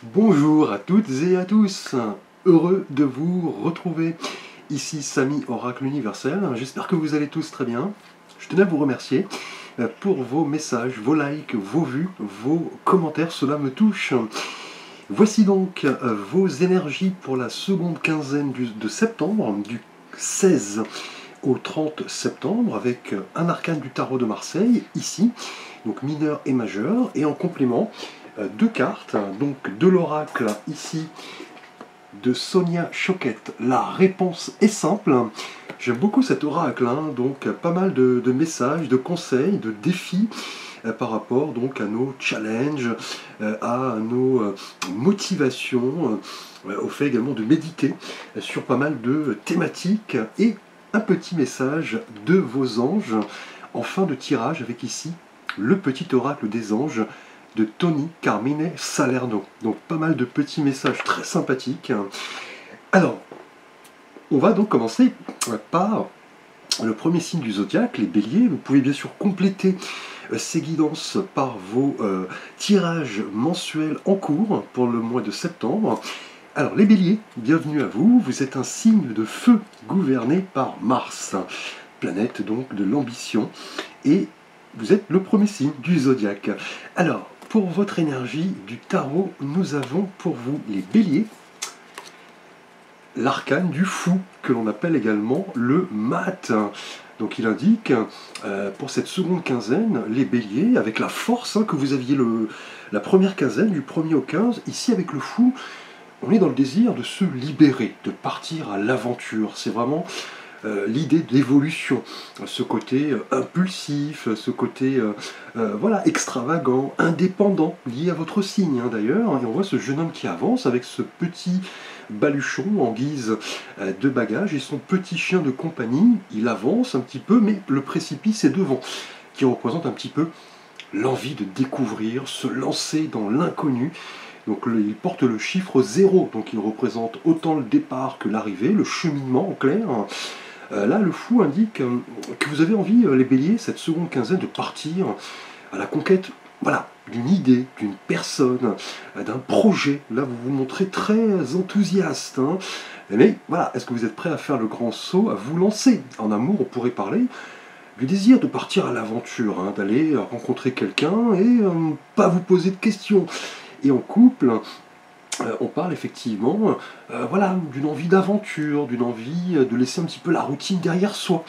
Bonjour à toutes et à tous, heureux de vous retrouver. Ici Samy Oracle Universel, j'espère que vous allez tous très bien. Je tenais à vous remercier pour vos messages, vos likes, vos vues, vos commentaires, cela me touche. Voici donc vos énergies pour la seconde quinzaine de septembre, du 16 au 30 septembre, avec un arcane du tarot de Marseille, ici, donc mineur et majeur, et en complément, deux cartes, donc de l'oracle ici, de Sonia Choquette. La réponse est simple. J'aime beaucoup cet oracle, donc pas mal de messages, de conseils, de défis par rapport donc à nos challenges, à nos motivations, au fait également de méditer sur pas mal de thématiques et un petit message de vos anges en fin de tirage avec ici le petit oracle des anges de Tony Carmine Salerno. Donc pas mal de petits messages très sympathiques. Alors, on va donc commencer par le premier signe du zodiaque, les béliers. Vous pouvez bien sûr compléter ces guidances par vos tirages mensuels en cours pour le mois de septembre. Alors les béliers, bienvenue à vous, vous êtes un signe de feu gouverné par Mars, planète donc de l'ambition, et vous êtes le premier signe du zodiaque. Alors, pour votre énergie du tarot, nous avons pour vous les béliers, l'arcane du fou, que l'on appelle également le mat. Donc il indique, pour cette seconde quinzaine, les béliers, avec la force que vous aviez la première quinzaine, du 1er au 15, ici avec le fou, on est dans le désir de se libérer, de partir à l'aventure. C'est vraiment l'idée d'évolution, ce côté impulsif, ce côté voilà, extravagant, indépendant, lié à votre signe d'ailleurs. Et on voit ce jeune homme qui avance avec ce petit baluchon en guise de bagage et son petit chien de compagnie. Il avance un petit peu, mais le précipice est devant, qui représente un petit peu l'envie de découvrir, se lancer dans l'inconnu. Donc il porte le chiffre 0, donc il représente autant le départ que l'arrivée, le cheminement en clair. Là, le fou indique que vous avez envie, les béliers, cette seconde quinzaine, de partir à la conquête, voilà, d'une idée, d'une personne, d'un projet. Là, vous vous montrez très enthousiaste. Mais voilà, est-ce que vous êtes prêt à faire le grand saut, à vous lancer? En amour, on pourrait parler du désir de partir à l'aventure, d'aller rencontrer quelqu'un et pas vous poser de questions. Et en couple, on parle effectivement voilà, d'une envie d'aventure, d'une envie de laisser un petit peu la routine derrière soi.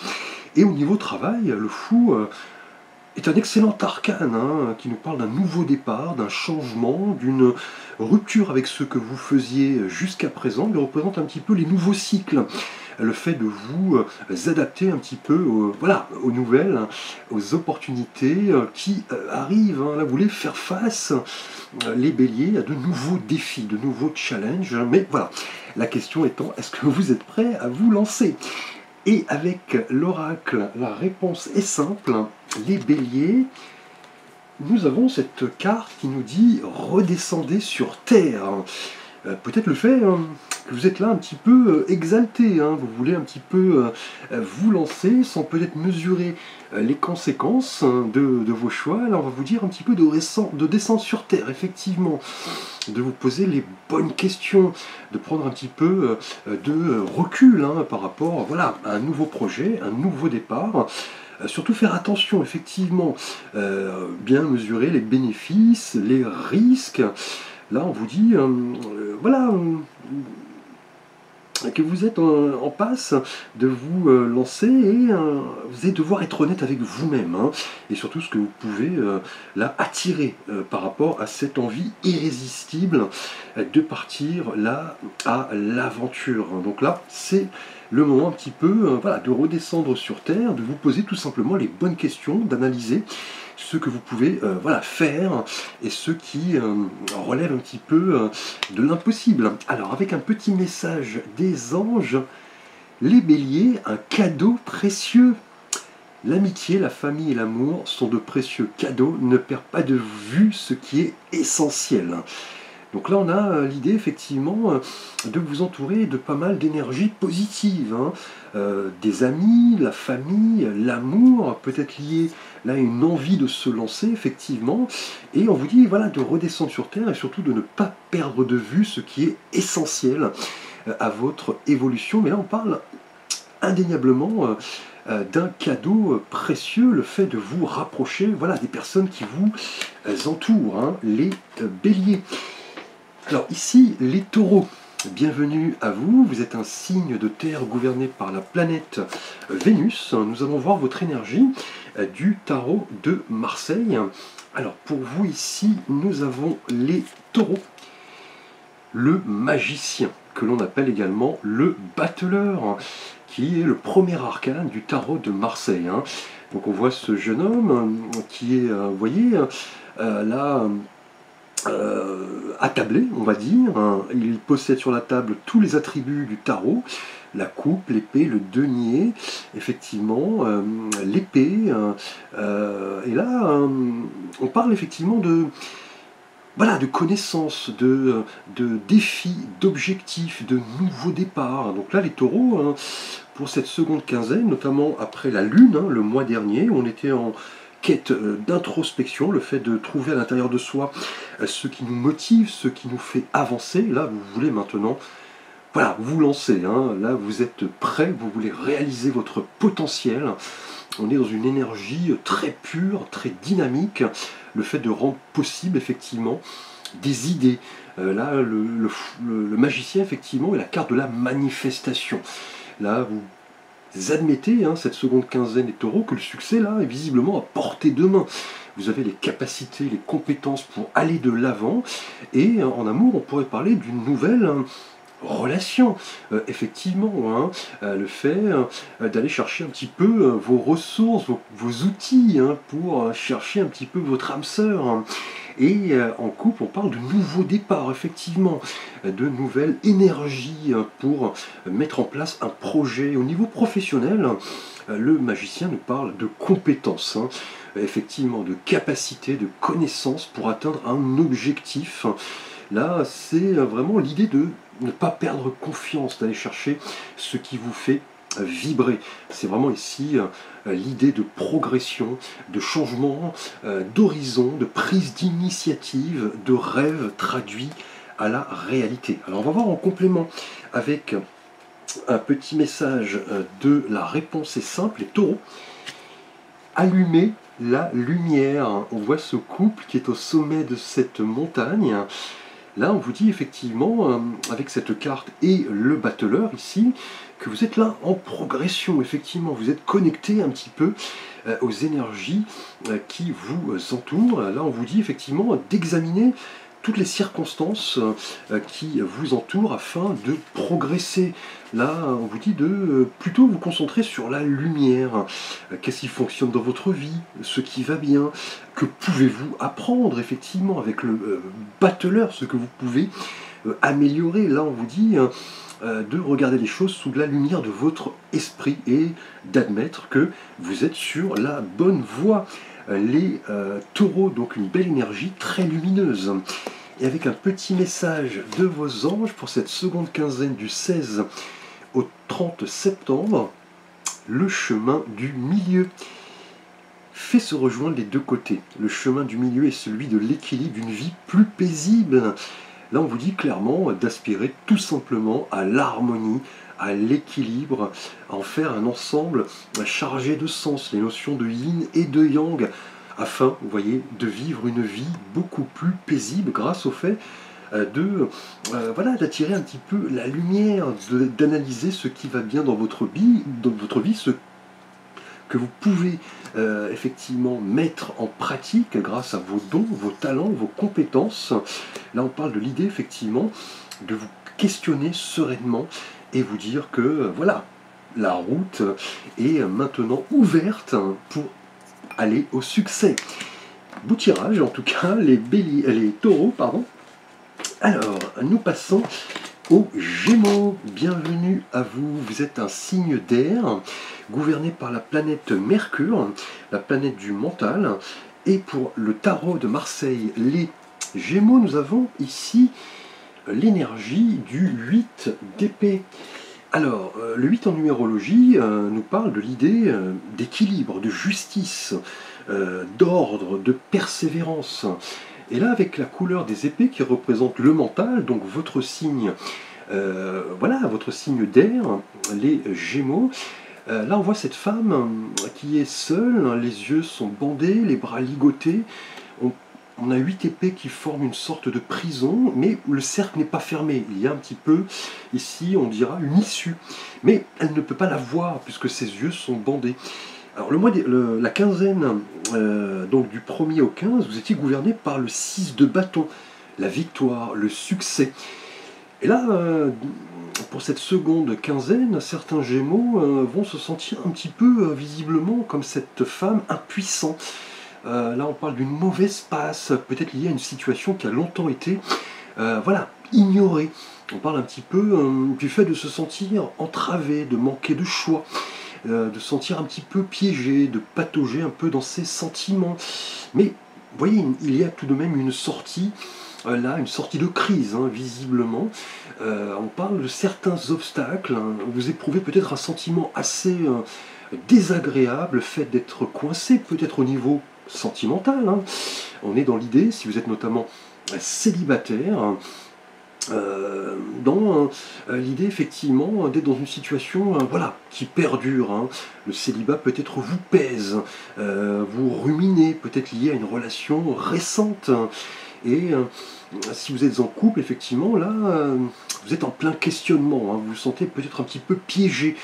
Et au niveau travail, le fou est un excellent arcane qui nous parle d'un nouveau départ, d'un changement, d'une rupture avec ce que vous faisiez jusqu'à présent. Il représente un petit peu les nouveaux cycles, le fait de vous adapter un petit peu voilà, aux nouvelles, aux opportunités qui arrivent. Là, vous voulez faire face, les béliers, à de nouveaux défis, de nouveaux challenges. Mais voilà, la question étant, est-ce que vous êtes prêts à vous lancer? Et avec l'oracle, la réponse est simple. Les béliers, nous avons cette carte qui nous dit « Redescendez sur Terre ». Peut-être le fait que vous êtes là un petit peu exalté, vous voulez un petit peu vous lancer sans peut-être mesurer les conséquences de vos choix. Alors on va vous dire un petit peu de descendre sur Terre, effectivement, de vous poser les bonnes questions, de prendre un petit peu de recul par rapport voilà, à un nouveau projet, un nouveau départ. Surtout faire attention, effectivement, bien mesurer les bénéfices, les risques. Là, on vous dit, voilà, que vous êtes en passe de vous lancer et vous allez devoir être honnête avec vous-même. Et surtout ce que vous pouvez là attirer par rapport à cette envie irrésistible de partir là à l'aventure. Donc là, c'est le moment un petit peu voilà, de redescendre sur Terre, de vous poser tout simplement les bonnes questions, d'analyser ce que vous pouvez voilà, faire et ce qui relève un petit peu de l'impossible. Alors avec un petit message des anges, les béliers, un cadeau précieux. L'amitié, la famille et l'amour sont de précieux cadeaux. Ne perds pas de vue ce qui est essentiel. Donc là, on a l'idée effectivement de vous entourer de pas mal d'énergie positive, hein. Des amis, la famille, l'amour, peut-être lié là à une envie de se lancer effectivement. Et on vous dit voilà de redescendre sur Terre et surtout de ne pas perdre de vue ce qui est essentiel à votre évolution. Mais là, on parle indéniablement d'un cadeau précieux, le fait de vous rapprocher voilà, des personnes qui vous entourent, hein, les béliers. Alors ici, les taureaux, bienvenue à vous, vous êtes un signe de terre gouverné par la planète Vénus. Nous allons voir votre énergie du tarot de Marseille. Alors pour vous ici, nous avons les taureaux, le magicien, que l'on appelle également le battleur, qui est le premier arcane du tarot de Marseille, hein. Donc on voit ce jeune homme qui est, vous voyez, là, attablé, on va dire. Il possède sur la table tous les attributs du tarot, la coupe, l'épée, le denier, effectivement, l'épée. Et là, on parle effectivement de, voilà, de connaissances, de défis, d'objectifs, de nouveaux départs. Donc là, les taureaux, hein, pour cette seconde quinzaine, notamment après la lune, hein, le mois dernier, on était en quête d'introspection, le fait de trouver à l'intérieur de soi ce qui nous motive, ce qui nous fait avancer. Là, vous voulez maintenant, voilà, vous lancer, hein. Là, vous êtes prêt, vous voulez réaliser votre potentiel. On est dans une énergie très pure, très dynamique. Le fait de rendre possible, effectivement, des idées. Là, le magicien, effectivement, est la carte de la manifestation. Là, vous admettez, hein, cette seconde quinzaine des taureaux, que le succès, là, est visiblement à portée de main. Vous avez les capacités, les compétences pour aller de l'avant. Et en amour, on pourrait parler d'une nouvelle relation, effectivement, hein, le fait d'aller chercher un petit peu vos ressources, vos outils, hein, pour chercher un petit peu votre âme sœur, hein. Et en couple, on parle de nouveaux départs, effectivement, de nouvelles énergies pour mettre en place un projet. Au niveau professionnel, le magicien nous parle de compétences, hein, effectivement, de capacité, de connaissances pour atteindre un objectif. Là, c'est vraiment l'idée de ne pas perdre confiance, d'aller chercher ce qui vous fait vibrer. C'est vraiment ici l'idée de progression, de changement, d'horizon, de prise d'initiative, de rêve traduit à la réalité. Alors on va voir en complément avec un petit message de la réponse est simple, les taureaux. Allumez la lumière. On voit ce couple qui est au sommet de cette montagne. Là, on vous dit effectivement, avec cette carte et le battleur ici, que vous êtes là en progression, effectivement. Vous êtes connecté un petit peu aux énergies qui vous entourent. Là, on vous dit effectivement d'examiner toutes les circonstances qui vous entourent afin de progresser. Là, on vous dit de plutôt vous concentrer sur la lumière. Qu'est-ce qui fonctionne dans votre vie? Ce qui va bien? Que pouvez-vous apprendre, effectivement, avec le battleur? Ce que vous pouvez améliorer. Là, on vous dit de regarder les choses sous la lumière de votre esprit et d'admettre que vous êtes sur la bonne voie. Les taureaux, donc une belle énergie très lumineuse. Et avec un petit message de vos anges pour cette seconde quinzaine du 16 au 30 septembre, le chemin du milieu fait se rejoindre les deux côtés. Le chemin du milieu est celui de l'équilibre d'une vie plus paisible. Là, on vous dit clairement d'aspirer tout simplement à l'harmonie, à l'équilibre, à en faire un ensemble chargé de sens, les notions de yin et de yang, afin, vous voyez, de vivre une vie beaucoup plus paisible grâce au fait voilà, d'attirer un petit peu la lumière, d'analyser ce qui va bien dans votre vie, ce que vous pouvez effectivement mettre en pratique grâce à vos dons, vos talents, vos compétences. Là, on parle de l'idée effectivement de vous questionner sereinement et vous dire que voilà, la route est maintenant ouverte pour aller au succès. Beau tirage, en tout cas, les taureaux, pardon. Alors, nous passons aux Gémeaux. Bienvenue à vous. Vous êtes un signe d'air, gouverné par la planète Mercure, la planète du mental. Et pour le tarot de Marseille, les Gémeaux, nous avons ici l'énergie du 8 d'épée. Alors, le 8 en numérologie nous parle de l'idée d'équilibre, de justice, d'ordre, de persévérance. Et là, avec la couleur des épées qui représente le mental, donc votre signe, voilà, votre signe d'air, les Gémeaux, là on voit cette femme qui est seule, les yeux sont bandés, les bras ligotés. On a 8 épées qui forment une sorte de prison, mais le cercle n'est pas fermé. Il y a un petit peu, ici, on dira, une issue. Mais elle ne peut pas la voir, puisque ses yeux sont bandés. Alors, la quinzaine, donc du 1er au 15, vous étiez gouverné par le 6 de bâton, la victoire, le succès. Et là, pour cette seconde quinzaine, certains Gémeaux vont se sentir un petit peu, visiblement, comme cette femme, impuissant. Là, on parle d'une mauvaise passe, peut-être liée à une situation qui a longtemps été voilà, ignorée. On parle un petit peu du fait de se sentir entravé, de manquer de choix, de se sentir un petit peu piégé, de patauger un peu dans ses sentiments. Mais, vous voyez, il y a tout de même une sortie, là, une sortie de crise, hein, visiblement. On parle de certains obstacles. Hein. Vous éprouvez peut-être un sentiment assez désagréable, le fait d'être coincé, peut-être au niveau sentimental. Hein. On est dans l'idée, si vous êtes notamment célibataire, dans l'idée effectivement d'être dans une situation voilà, qui perdure. Hein. Le célibat peut-être vous pèse, vous ruminez, peut-être lié à une relation récente. Et si vous êtes en couple, effectivement, là, vous êtes en plein questionnement. Hein. Vous vous sentez peut-être un petit peu piégé.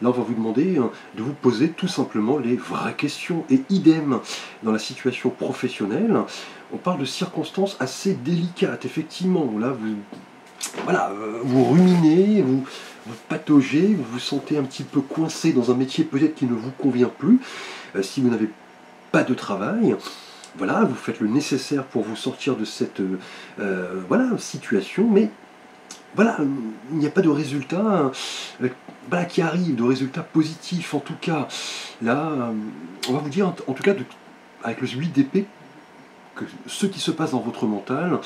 Là, on va vous demander de vous poser tout simplement les vraies questions. Et idem, dans la situation professionnelle, on parle de circonstances assez délicates, effectivement. Là, vous ruminez, vous pataugez, vous vous sentez un petit peu coincé dans un métier peut-être qui ne vous convient plus. Si vous n'avez pas de travail, voilà, vous faites le nécessaire pour vous sortir de cette voilà, situation, mais voilà, il n'y a pas de résultat voilà, qui arrive, de résultats positifs en tout cas. Là, on va vous dire en tout cas, avec le 8 d'épée, que ce qui se passe dans votre mental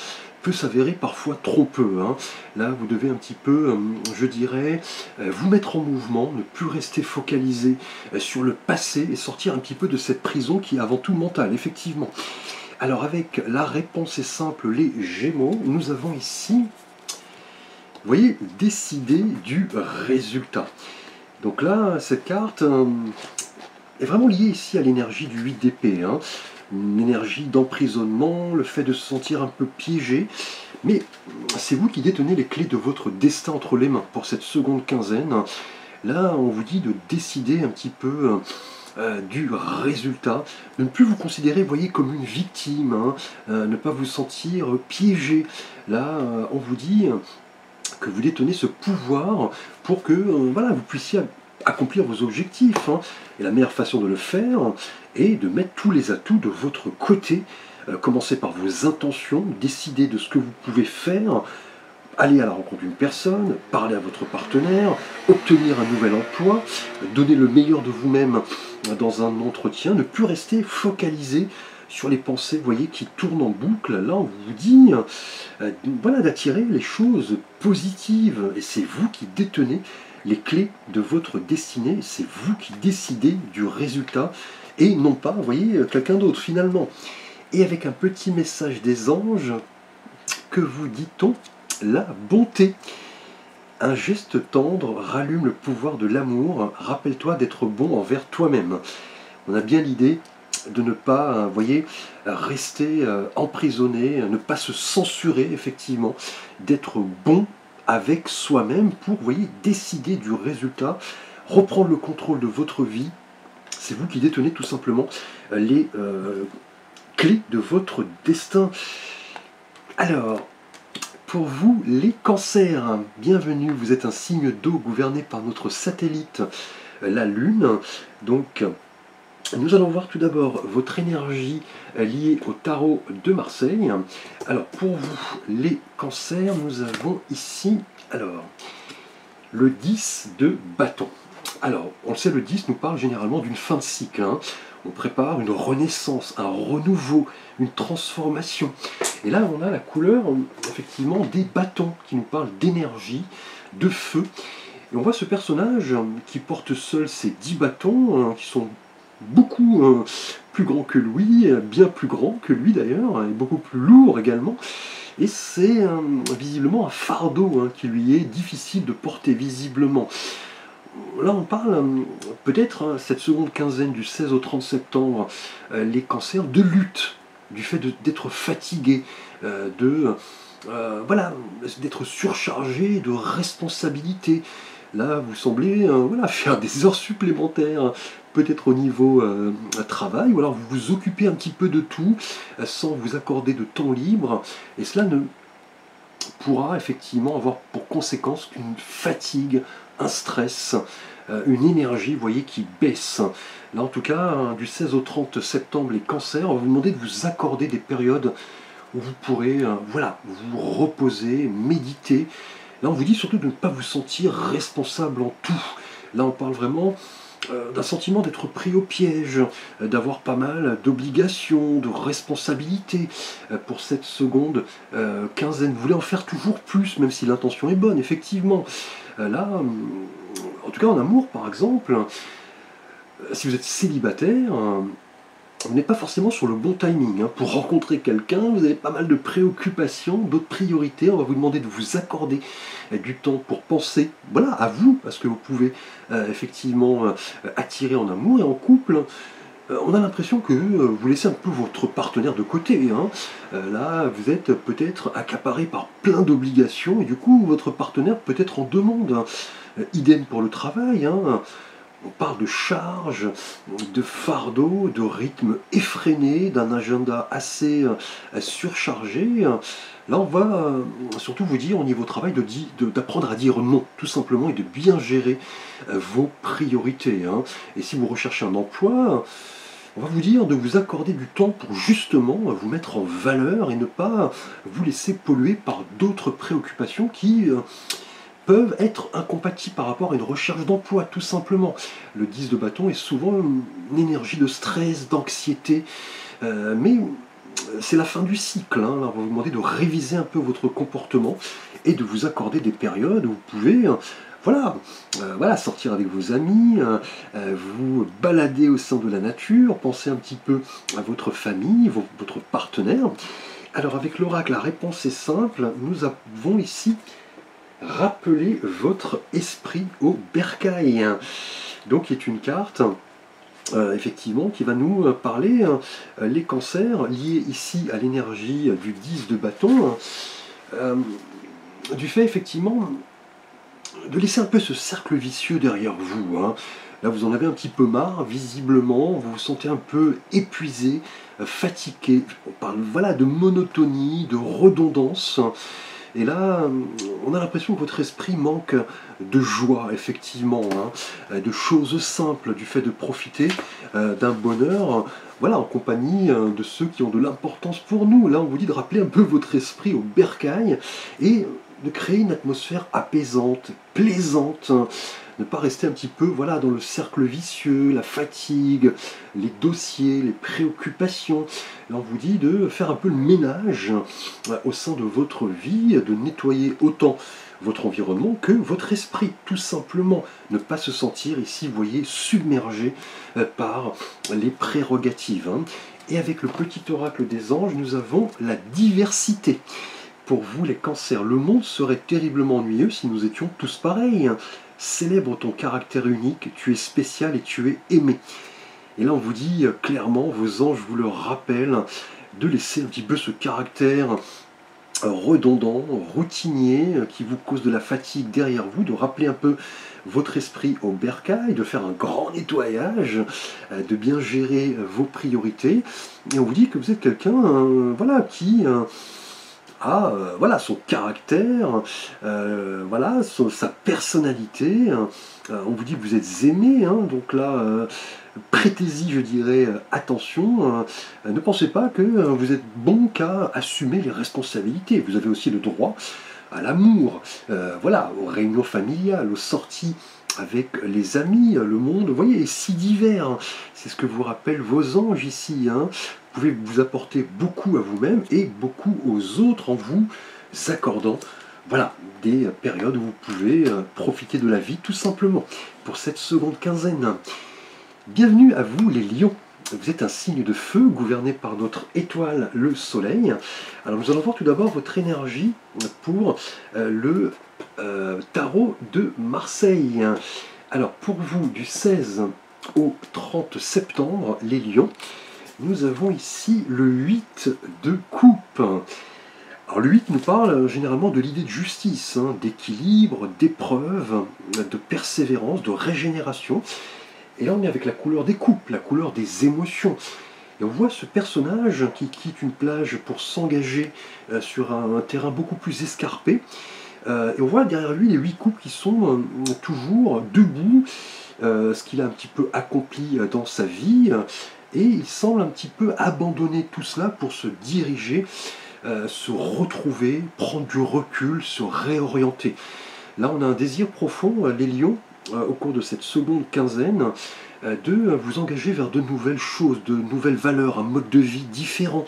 peut s'avérer parfois trompeux. Hein. Là, vous devez un petit peu, je dirais, vous mettre en mouvement, ne plus rester focalisé sur le passé et sortir un petit peu de cette prison qui est avant tout mentale, effectivement. Alors, avec la réponse est simple, les Gémeaux, nous avons ici, vous voyez, décider du résultat. Donc là, cette carte est vraiment liée ici à l'énergie du 8 d'épée. Hein. Une énergie d'emprisonnement, le fait de se sentir un peu piégé. Mais c'est vous qui détenez les clés de votre destin entre les mains pour cette seconde quinzaine. Là, on vous dit de décider un petit peu du résultat, de ne plus vous considérer, voyez, comme une victime, hein, ne pas vous sentir piégé. Là, on vous dit que vous détenez ce pouvoir pour que voilà, vous puissiez accomplir vos objectifs. Hein. Et la meilleure façon de le faire est de mettre tous les atouts de votre côté. Commencez par vos intentions, décidez de ce que vous pouvez faire, aller à la rencontre d'une personne, parler à votre partenaire, obtenir un nouvel emploi, donner le meilleur de vous-même dans un entretien, ne plus rester focalisé sur les pensées, vous voyez, qui tournent en boucle. Là, on vous dit voilà, d'attirer les choses positives. Et c'est vous qui détenez les clés de votre destinée. C'est vous qui décidez du résultat et non pas, vous voyez, quelqu'un d'autre finalement. Et avec un petit message des anges, que vous dit-on? La bonté. Un geste tendre rallume le pouvoir de l'amour. Rappelle-toi d'être bon envers toi-même. On a bien l'idée de ne pas, vous voyez, rester emprisonné, ne pas se censurer, effectivement, d'être bon avec soi-même pour, vous voyez, décider du résultat, reprendre le contrôle de votre vie. C'est vous qui détenez tout simplement les clés de votre destin. Alors, pour vous, les cancers, bienvenue, vous êtes un signe d'eau gouverné par notre satellite, la Lune. Donc, nous allons voir tout d'abord votre énergie liée au tarot de Marseille. Alors, pour vous, les cancers, nous avons ici, alors, le 10 de bâton. Alors, on le sait, le 10 nous parle généralement d'une fin de cycle. Hein. On prépare une renaissance, un renouveau, une transformation. Et là, on a la couleur, effectivement, des bâtons, qui nous parle d'énergie, de feu. Et on voit ce personnage qui porte seul ses 10 bâtons, qui sont beaucoup plus grands que lui, bien plus grands que lui d'ailleurs, et beaucoup plus lourds également. Et c'est visiblement un fardeau qui lui est difficile de porter visiblement. Là on parle peut-être cette seconde quinzaine du 16 au 30 septembre, les cancers de lutte, du fait d'être fatigué, voilà, d'être surchargé de responsabilités. Là, vous semblez voilà, faire des heures supplémentaires, peut-être au niveau travail, ou alors vous vous occupez un petit peu de tout, sans vous accorder de temps libre, et cela ne pourra effectivement avoir pour conséquence qu'une fatigue, un stress, une énergie, vous voyez, qui baisse. Là, en tout cas, du 16 au 30 septembre, les cancers, on va vous demander de vous accorder des périodes où vous pourrez voilà, vous reposer, méditer. Là, on vous dit surtout de ne pas vous sentir responsable en tout. Là, on parle vraiment d'un sentiment d'être pris au piège, d'avoir pas mal d'obligations, de responsabilités pour cette seconde quinzaine. Vous voulez en faire toujours plus, même si l'intention est bonne, effectivement. Là, en tout cas en amour, par exemple, si vous êtes célibataire, vous n'êtes pas forcément sur le bon timing. Pour rencontrer quelqu'un, vous avez pas mal de préoccupations, d'autres priorités. On va vous demander de vous accorder du temps pour penser voilà, à vous, parce que vous pouvez effectivement attirer en amour et en couple. On a l'impression que vous laissez un peu votre partenaire de côté. Là, vous êtes peut-être accaparé par plein d'obligations et du coup, votre partenaire peut être en demande. Idem pour le travail. On parle de charge, de fardeau, de rythme effréné, d'un agenda assez surchargé. Là, on va surtout vous dire au niveau travail d'apprendre à dire non, tout simplement, et de bien gérer vos priorités. Et si vous recherchez un emploi, on va vous dire de vous accorder du temps pour justement vous mettre en valeur et ne pas vous laisser polluer par d'autres préoccupations qui peuvent être incompatibles par rapport à une recherche d'emploi, tout simplement. Le 10 de bâton est souvent une énergie de stress, d'anxiété, mais c'est la fin du cycle. Alors on va vous demander de réviser un peu votre comportement et de vous accorder des périodes où vous pouvez voilà, sortir avec vos amis, vous balader au sein de la nature, penser un petit peu à votre famille, votre partenaire. Alors avec l'oracle, la réponse est simple. Nous avons ici rappelez votre esprit au bercail. Donc, qui est une carte, effectivement, qui va nous parler les cancers liés ici à l'énergie du 10 de bâton, du fait, effectivement, de laisser un peu ce cercle vicieux derrière vous. Là, vous en avez un petit peu marre, visiblement, vous vous sentez un peu épuisé, fatigué. On parle voilà, de monotonie, de redondance. Et là, on a l'impression que votre esprit manque de joie, effectivement, de choses simples, du fait de profiter d'un bonheur, voilà, en compagnie de ceux qui ont de l'importance pour nous. Là, on vous dit de rappeler un peu votre esprit au bercail et de créer une atmosphère apaisante, plaisante, ne pas rester un petit peu voilà, dans le cercle vicieux, la fatigue, les dossiers, les préoccupations. Là, on vous dit de faire un peu le ménage au sein de votre vie, de nettoyer autant votre environnement que votre esprit, tout simplement. Ne pas se sentir ici, vous voyez, submergé par les prérogatives. Et avec le petit oracle des anges, nous avons la diversité. Pour vous, les cancers, le monde serait terriblement ennuyeux si nous étions tous pareils. Célèbre ton caractère unique, tu es spécial et tu es aimé. Et là, on vous dit clairement, vos anges vous le rappellent, de laisser un petit peu ce caractère redondant, routinier, qui vous cause de la fatigue derrière vous, de rappeler un peu votre esprit au bercail, de faire un grand nettoyage, de bien gérer vos priorités. Et on vous dit que vous êtes quelqu'un voilà, qui a voilà, son caractère, voilà, sa personnalité. On vous dit que vous êtes aimé, donc là, prêtez-y, je dirais, attention. Ne pensez pas que vous êtes bon qu'à assumer les responsabilités. Vous avez aussi le droit à l'amour, voilà, aux réunions familiales, aux sorties avec les amis, le monde, vous voyez, est si divers, hein. C'est ce que vous rappellent vos anges ici, hein. Vous pouvez vous apporter beaucoup à vous-même et beaucoup aux autres en vous accordant, voilà, des périodes où vous pouvez profiter de la vie tout simplement pour cette seconde quinzaine. Bienvenue à vous les lions. Vous êtes un signe de feu gouverné par notre étoile, le soleil. Alors nous allons voir tout d'abord votre énergie pour le tarot de Marseille. Alors pour vous, du 16 au 30 septembre, les lions, nous avons ici le 8 de coupe. Alors le 8 nous parle généralement de l'idée de justice, hein, d'équilibre, d'épreuve, de persévérance, de régénération. Et là on est avec la couleur des coupes, la couleur des émotions. Et on voit ce personnage qui quitte une plage pour s'engager sur un terrain beaucoup plus escarpé. Et on voit derrière lui les 8 coupes qui sont toujours debout, ce qu'il a un petit peu accompli dans sa vie. Et il semble un petit peu abandonner tout cela pour se diriger, se retrouver, prendre du recul, se réorienter. Là on a un désir profond, les lions, au cours de cette seconde quinzaine, de vous engager vers de nouvelles choses, de nouvelles valeurs, un mode de vie différent.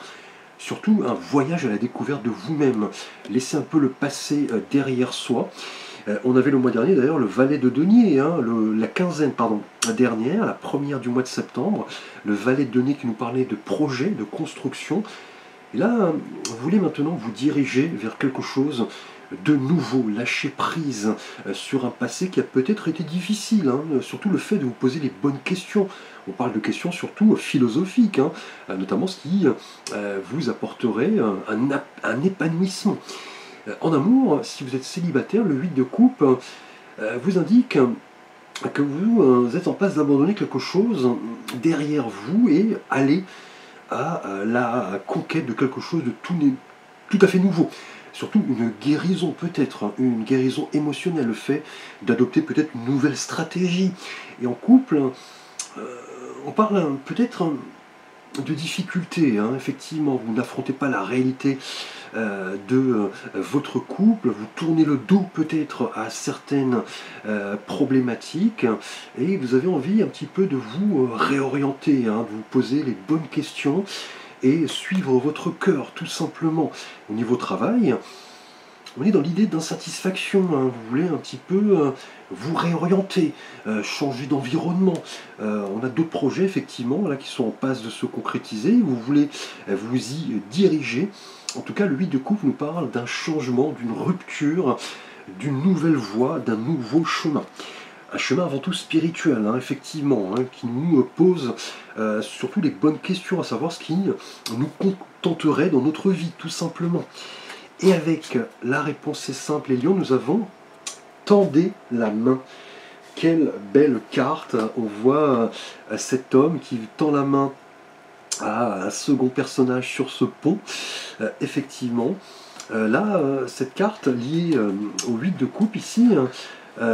Surtout un voyage à la découverte de vous-même. Laissez un peu le passé derrière soi. On avait le mois dernier d'ailleurs le valet de denier, hein, la quinzaine dernière, la première du mois de septembre, le valet de denier qui nous parlait de projets, de construction. Et là, vous voulez maintenant vous diriger vers quelque chose de nouveau, lâcher prise sur un passé qui a peut-être été difficile, hein, surtout le fait de vous poser les bonnes questions. On parle de questions surtout philosophiques, hein, notamment ce qui vous apporterait un épanouissement. En amour, si vous êtes célibataire, le 8 de coupe vous indique que vous êtes en passe d'abandonner quelque chose derrière vous et aller à la conquête de quelque chose de tout à fait nouveau. Surtout une guérison peut-être, hein, une guérison émotionnelle, le fait d'adopter peut-être une nouvelle stratégie. Et en couple, on parle peut-être de difficultés, hein. Effectivement, vous n'affrontez pas la réalité de votre couple, vous tournez le dos peut-être à certaines problématiques et vous avez envie un petit peu de vous réorienter, hein, de vous poser les bonnes questions et suivre votre cœur tout simplement. Au niveau travail, on est dans l'idée d'insatisfaction, hein. Vous voulez un petit peu vous réorienter, changer d'environnement. On a d'autres projets effectivement là qui sont en passe de se concrétiser, vous voulez vous y diriger. En tout cas, le 8 de coupe nous parle d'un changement, d'une rupture, d'une nouvelle voie, d'un nouveau chemin. Un chemin avant tout spirituel, hein, effectivement, hein, qui nous pose surtout les bonnes questions, à savoir ce qui nous contenterait dans notre vie, tout simplement. Et avec la réponse est simple, les lions, nous avons tendez la main. Quelle belle carte! On voit cet homme qui tend la main à un second personnage sur ce pont. Effectivement, là, cette carte liée au 8 de coupe ici,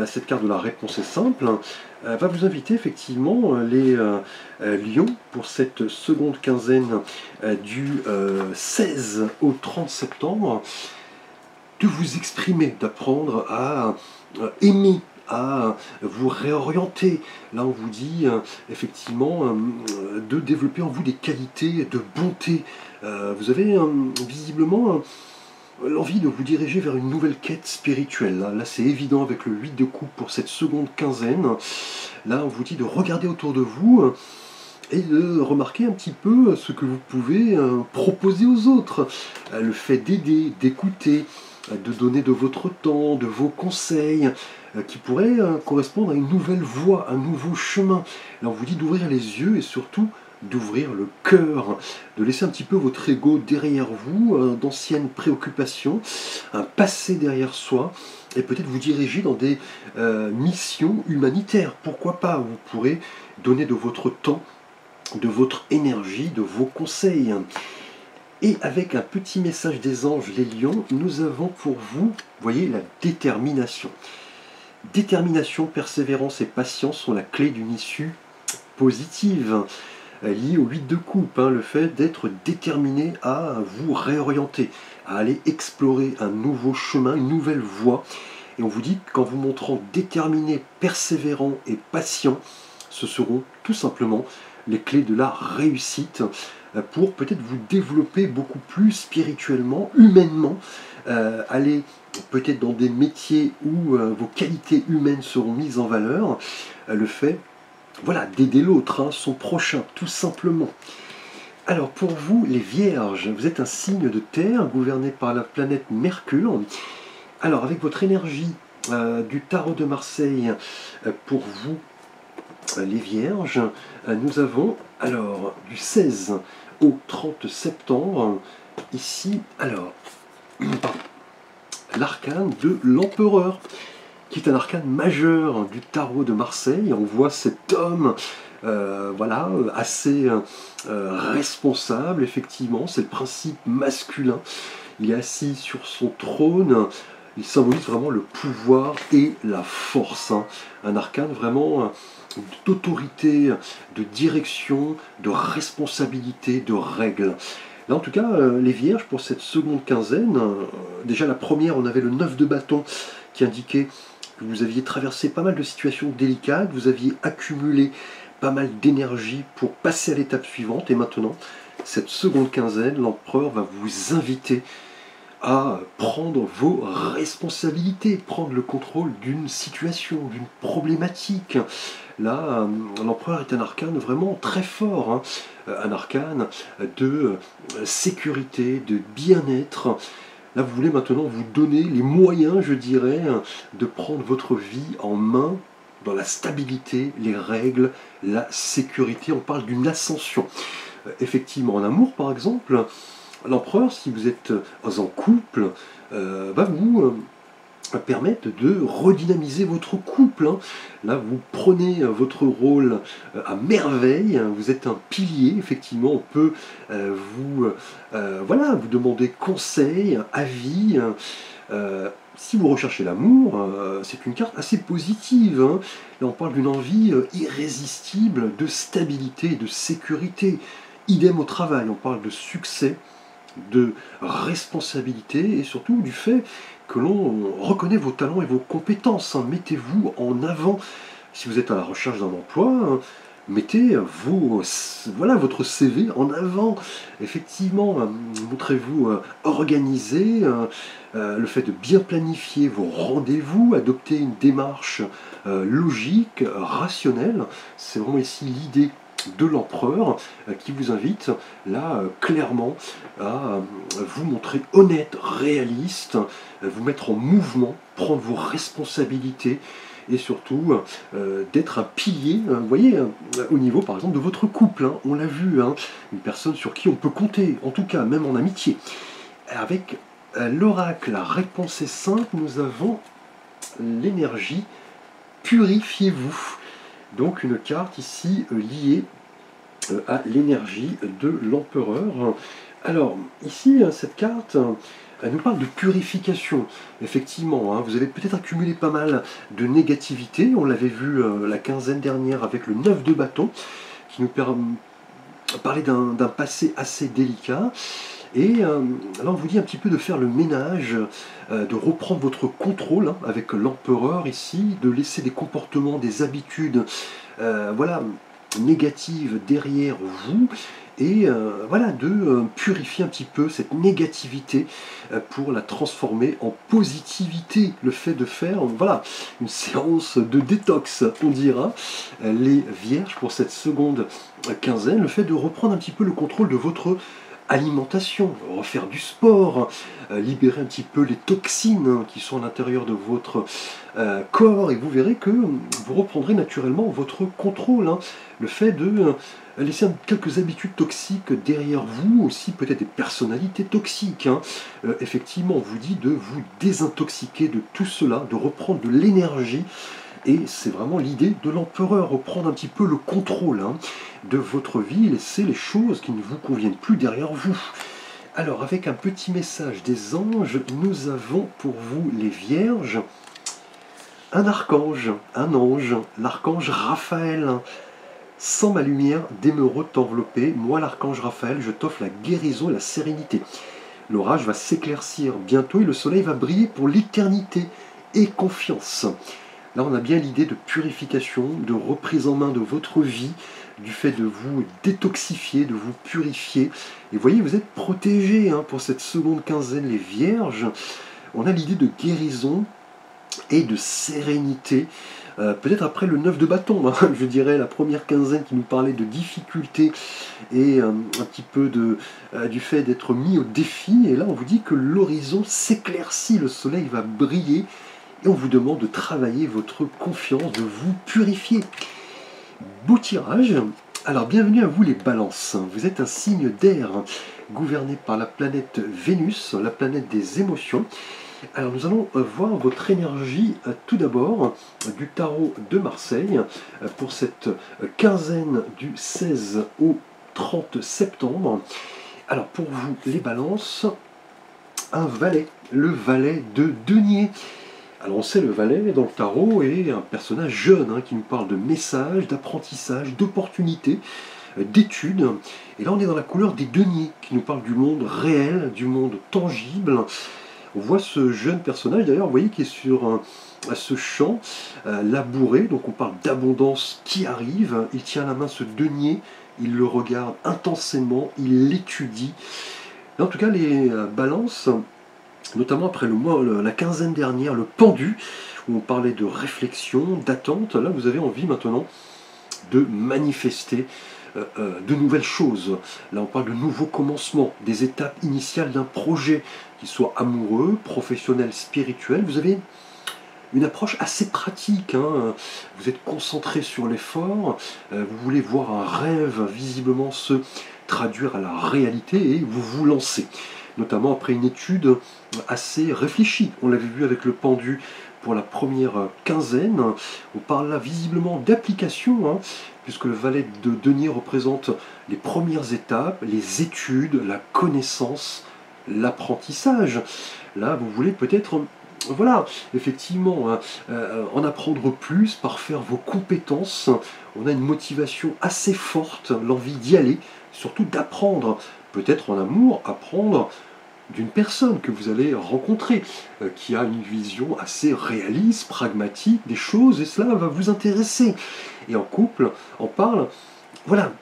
cette carte de la réponse est simple, va vous inviter effectivement les lions pour cette seconde quinzaine du 16 au 30 septembre de vous exprimer, d'apprendre à aimer, à vous réorienter. Là on vous dit effectivement de développer en vous des qualités de bonté. Vous avez visiblement l'envie de vous diriger vers une nouvelle quête spirituelle. Là c'est évident avec le 8 de coupe pour cette seconde quinzaine. Là on vous dit de regarder autour de vous et de remarquer un petit peu ce que vous pouvez proposer aux autres. Le fait d'aider, d'écouter, de donner de votre temps, de vos conseils, qui pourraient correspondre à une nouvelle voie, un nouveau chemin. Là on vous dit d'ouvrir les yeux et surtout d'ouvrir le cœur, de laisser un petit peu votre ego derrière vous, d'anciennes préoccupations, un passé derrière soi, et peut-être vous diriger dans des missions humanitaires. Pourquoi pas? Vous pourrez donner de votre temps, de votre énergie, de vos conseils. Et avec un petit message des anges, les lions, nous avons pour vous, voyez, la détermination. Détermination, persévérance et patience sont la clé d'une issue positive, liée au 8 de coupe, hein, le fait d'être déterminé à vous réorienter, à aller explorer un nouveau chemin, une nouvelle voie. Et on vous dit qu'en vous montrant déterminé, persévérant et patient, ce seront tout simplement les clés de la réussite pour peut-être vous développer beaucoup plus spirituellement, humainement, aller peut-être dans des métiers où vos qualités humaines seront mises en valeur, le fait voilà, d'aider l'autre, hein, son prochain, tout simplement. Alors pour vous, les Vierges, vous êtes un signe de terre gouverné par la planète Mercure. Alors avec votre énergie du tarot de Marseille, pour vous, les Vierges, nous avons alors du 16 au 30 septembre, ici, alors, l'arcane de l'Empereur, qui est un arcane majeur du tarot de Marseille. On voit cet homme voilà, assez responsable, effectivement, c'est le principe masculin. Il est assis sur son trône, il symbolise vraiment le pouvoir et la force. Hein. Un arcane vraiment d'autorité, de direction, de responsabilité, de règles. Là, en tout cas, les Vierges, pour cette seconde quinzaine, déjà la première, on avait le 9 de bâton qui indiquait que vous aviez traversé pas mal de situations délicates, vous aviez accumulé pas mal d'énergie pour passer à l'étape suivante. Et maintenant, cette seconde quinzaine, l'empereur va vous inviter à prendre vos responsabilités, prendre le contrôle d'une situation, d'une problématique. Là, l'empereur est un arcane vraiment très fort, hein. Un arcane de sécurité, de bien-être. Là, vous voulez maintenant vous donner les moyens, je dirais, de prendre votre vie en main dans la stabilité, les règles, la sécurité. On parle d'une ascension. Effectivement, en amour, par exemple, l'empereur, si vous êtes en couple, va vous permettre de redynamiser votre couple. Hein. Là, vous prenez votre rôle à merveille, hein. Vous êtes un pilier, effectivement, on peut voilà, vous demander conseil, avis. Si vous recherchez l'amour, c'est une carte assez positive. Hein. Là, on parle d'une envie irrésistible de stabilité, de sécurité. Idem au travail, on parle de succès, de responsabilité et surtout du fait que l'on reconnaît vos talents et vos compétences. Hein. Mettez-vous en avant. Si vous êtes à la recherche d'un emploi, hein, mettez voilà, votre CV en avant. Effectivement, montrez-vous organisé. Le fait de bien planifier vos rendez-vous, adopter une démarche logique, rationnelle, c'est vraiment ici l'idée de l'empereur qui vous invite là clairement à vous montrer honnête, réaliste, vous mettre en mouvement, prendre vos responsabilités et surtout d'être un pilier, vous voyez, au niveau par exemple de votre couple, hein, on l'a vu, hein, une personne sur qui on peut compter, en tout cas même en amitié. Avec l'oracle, la réponse est simple, nous avons l'énergie, purifiez-vous. Donc une carte ici liée à l'énergie de l'empereur. Alors ici, cette carte, elle nous parle de purification. Effectivement, hein, vous avez peut-être accumulé pas mal de négativité. On l'avait vu la quinzaine dernière avec le 9 de bâton, qui nous parlait d'un passé assez délicat. Et là, on vous dit un petit peu de faire le ménage, de reprendre votre contrôle hein, avec l'empereur ici, de laisser des comportements, des habitudes, voilà, négatives derrière vous, et voilà, de purifier un petit peu cette négativité pour la transformer en positivité. Le fait de faire, voilà, une séance de détox, on dira, les Vierges pour cette seconde quinzaine, le fait de reprendre un petit peu le contrôle de votre alimentation, refaire du sport, libérer un petit peu les toxines hein, qui sont à l'intérieur de votre corps, et vous verrez que vous reprendrez naturellement votre contrôle. Hein. Le fait de laisser quelques habitudes toxiques derrière vous, aussi peut-être des personnalités toxiques. Hein. Effectivement, on vous dit de vous désintoxiquer de tout cela, de reprendre de l'énergie. Et c'est vraiment l'idée de l'empereur, reprendre un petit peu le contrôle hein, de votre vie, laisser les choses qui ne vous conviennent plus derrière vous. Alors, avec un petit message des anges, nous avons pour vous les Vierges, un archange, un ange, l'archange Raphaël. Sans ma lumière d'émeraude t'envelopper, moi l'archange Raphaël, je t'offre la guérison et la sérénité. L'orage va s'éclaircir bientôt et le soleil va briller pour l'éternité. et confiance. Là, on a bien l'idée de purification, de reprise en main de votre vie, du fait de vous détoxifier, de vous purifier. Et vous voyez, vous êtes protégés pour cette seconde quinzaine, les Vierges. On a l'idée de guérison et de sérénité. Peut-être après le 9 de bâton, je dirais la première quinzaine qui nous parlait de difficultés et un petit peu du fait d'être mis au défi. Et là, on vous dit que l'horizon s'éclaircit, le soleil va briller. Et on vous demande de travailler votre confiance, de vous purifier. Beau tirage. Alors bienvenue à vous les balances. Vous êtes un signe d'air gouverné par la planète Vénus, la planète des émotions. Alors nous allons voir votre énergie tout d'abord du tarot de Marseille pour cette quinzaine du 16 au 30 septembre. Alors pour vous les balances, un valet, le valet de denier. Alors on sait le valet dans le tarot est un personnage jeune qui nous parle de messages, d'apprentissage, d'opportunités, d'études. Et là on est dans la couleur des deniers qui nous parle du monde réel, du monde tangible. On voit ce jeune personnage d'ailleurs, vous voyez, qui est sur ce champ labouré, donc on parle d'abondance qui arrive. Il tient à la main ce denier, il le regarde intensément, il l'étudie. En tout cas les balances, notamment après la quinzaine dernière, le pendu, où on parlait de réflexion, d'attente, là vous avez envie maintenant de manifester de nouvelles choses. Là on parle de nouveaux commencements, des étapes initiales d'un projet, qu'il soit amoureux, professionnel, spirituel. Vous avez une approche assez pratique, vous êtes concentré sur l'effort, vous voulez voir un rêve visiblement se traduire à la réalité et vous vous lancez. Notamment après une étude assez réfléchie. On l'avait vu avec le pendu pour la première quinzaine. On parle là visiblement d'application, puisque le valet de denier représente les premières étapes, les études, la connaissance, l'apprentissage. Là, vous voulez peut-être, voilà, effectivement, en apprendre plus, parfaire vos compétences. On a une motivation assez forte, l'envie d'y aller, surtout d'apprendre. Peut-être en amour, apprendre d'une personne que vous allez rencontrer, qui a une vision assez réaliste, pragmatique des choses, et cela va vous intéresser. Et en couple, on parle, voilà,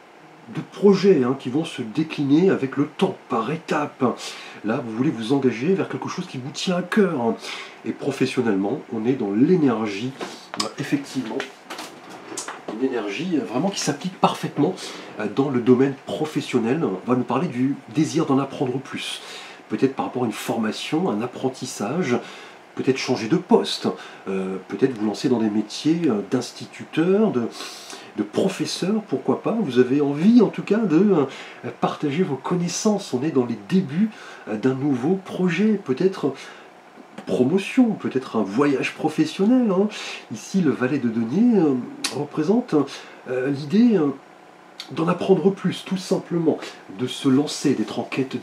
de projets qui vont se décliner avec le temps, par étapes. Là, vous voulez vous engager vers quelque chose qui vous tient à cœur. Et professionnellement, on est dans l'énergie, effectivement, une énergie vraiment qui s'applique parfaitement dans le domaine professionnel. On va nous parler du désir d'en apprendre plus. Peut-être par rapport à une formation, un apprentissage, peut-être changer de poste, peut-être vous lancer dans des métiers d'instituteur, de professeur, pourquoi pas. Vous avez envie en tout cas de partager vos connaissances. On est dans les débuts d'un nouveau projet, peut-être promotion, peut-être un voyage professionnel. Ici, le valet de denier représente l'idée d'en apprendre plus, tout simplement, de se lancer, d'être en quête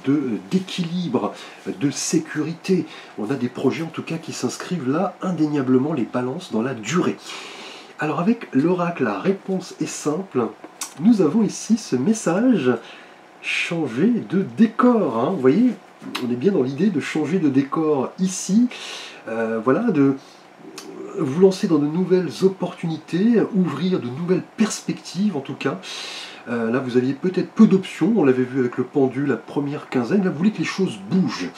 d'équilibre, de sécurité. On a des projets en tout cas qui s'inscrivent là, indéniablement les balances dans la durée. Alors avec l'oracle, la réponse est simple. Nous avons ici ce message, changer de décor. Vous voyez, on est bien dans l'idée de changer de décor ici. Voilà, de vous lancer dans de nouvelles opportunités, ouvrir de nouvelles perspectives en tout cas. Là, vous aviez peut-être peu d'options, on l'avait vu avec le pendu, la première quinzaine. Là, vous voulez que les choses bougent.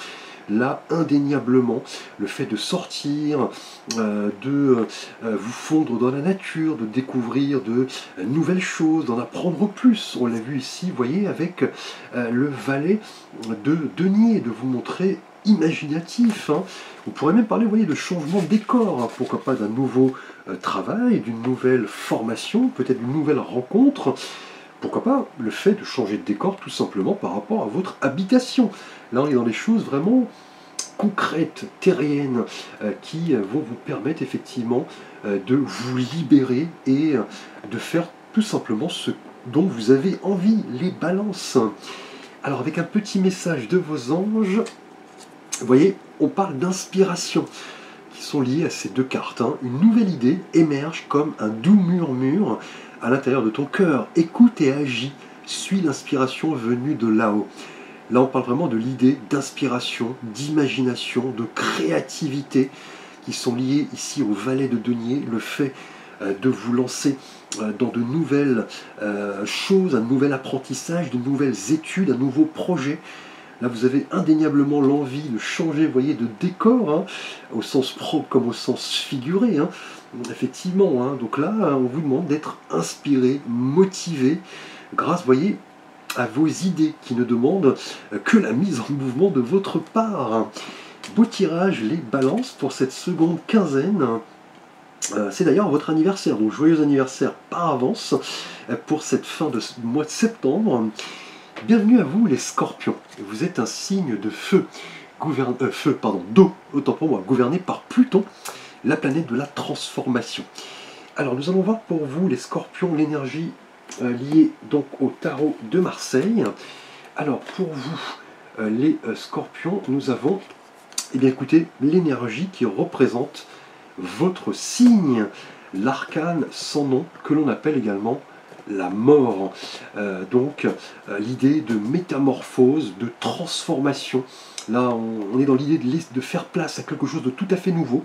Là, indéniablement, le fait de sortir, de vous fondre dans la nature, de découvrir de nouvelles choses, d'en apprendre plus. On l'a vu ici, vous voyez, avec le valet de denier, de vous montrer imaginatif. On pourrait même parler, vous voyez, de changement de décor. Pourquoi pas d'un nouveau travail, d'une nouvelle formation, peut-être d'une nouvelle rencontre. Pourquoi pas le fait de changer de décor tout simplement par rapport à votre habitation. Là, on est dans des choses vraiment concrètes, terriennes, qui vont vous permettre effectivement de vous libérer et de faire tout simplement ce dont vous avez envie, les balances. Alors avec un petit message de vos anges, vous voyez, on parle d'inspiration qui sont liées à ces deux cartes. Une nouvelle idée émerge comme un doux murmure à l'intérieur de ton cœur. Écoute et agis, suis l'inspiration venue de là-haut. Là, on parle vraiment de l'idée d'inspiration, d'imagination, de créativité qui sont liés ici au valet de denier, le fait de vous lancer dans de nouvelles choses, un nouvel apprentissage, de nouvelles études, un nouveau projet. Là, vous avez indéniablement l'envie de changer, vous voyez, de décor, hein, au sens propre comme au sens figuré, hein, effectivement. Hein. Donc là, on vous demande d'être inspiré, motivé, grâce, vous voyez, à vos idées qui ne demandent que la mise en mouvement de votre part. Beau tirage, les balances, pour cette seconde quinzaine. C'est d'ailleurs votre anniversaire, donc joyeux anniversaire par avance pour cette fin de mois de septembre. Bienvenue à vous les scorpions. Vous êtes un signe de feu, d'eau, autant pour moi, gouverné par Pluton, la planète de la transformation. Alors nous allons voir pour vous les scorpions l'énergie liée donc au tarot de Marseille. Alors pour vous les scorpions, nous avons, eh bien écoutez, l'énergie qui représente votre signe, l'arcane sans nom, que l'on appelle également la mort. L'idée de métamorphose, de transformation. Là, on est dans l'idée de faire place à quelque chose de tout à fait nouveau.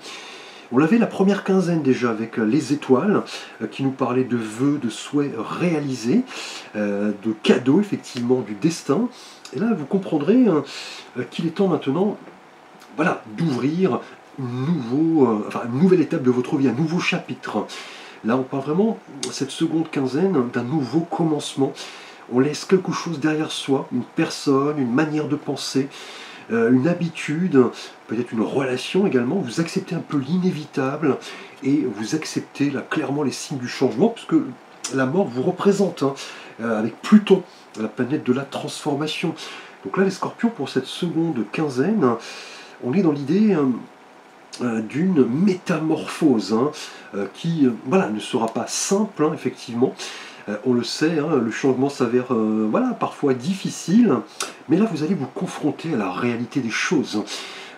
On l'avait la première quinzaine déjà avec les étoiles, qui nous parlaient de vœux, de souhaits réalisés, de cadeaux, effectivement, du destin. Et là, vous comprendrez qu'il est temps maintenant, voilà, d'ouvrir une nouvelle étape de votre vie, un nouveau chapitre. Là, on parle vraiment, cette seconde quinzaine, d'un nouveau commencement. On laisse quelque chose derrière soi, une personne, une manière de penser, une habitude, peut-être une relation également. Vous acceptez un peu l'inévitable et vous acceptez là, clairement les signes du changement, puisque la mort vous représente, hein, avec Pluton, la planète de la transformation. Donc là, les scorpions, pour cette seconde quinzaine, on est dans l'idée d'une métamorphose qui voilà, ne sera pas simple, hein, effectivement. On le sait, hein, le changement s'avère voilà, parfois difficile, mais là vous allez vous confronter à la réalité des choses.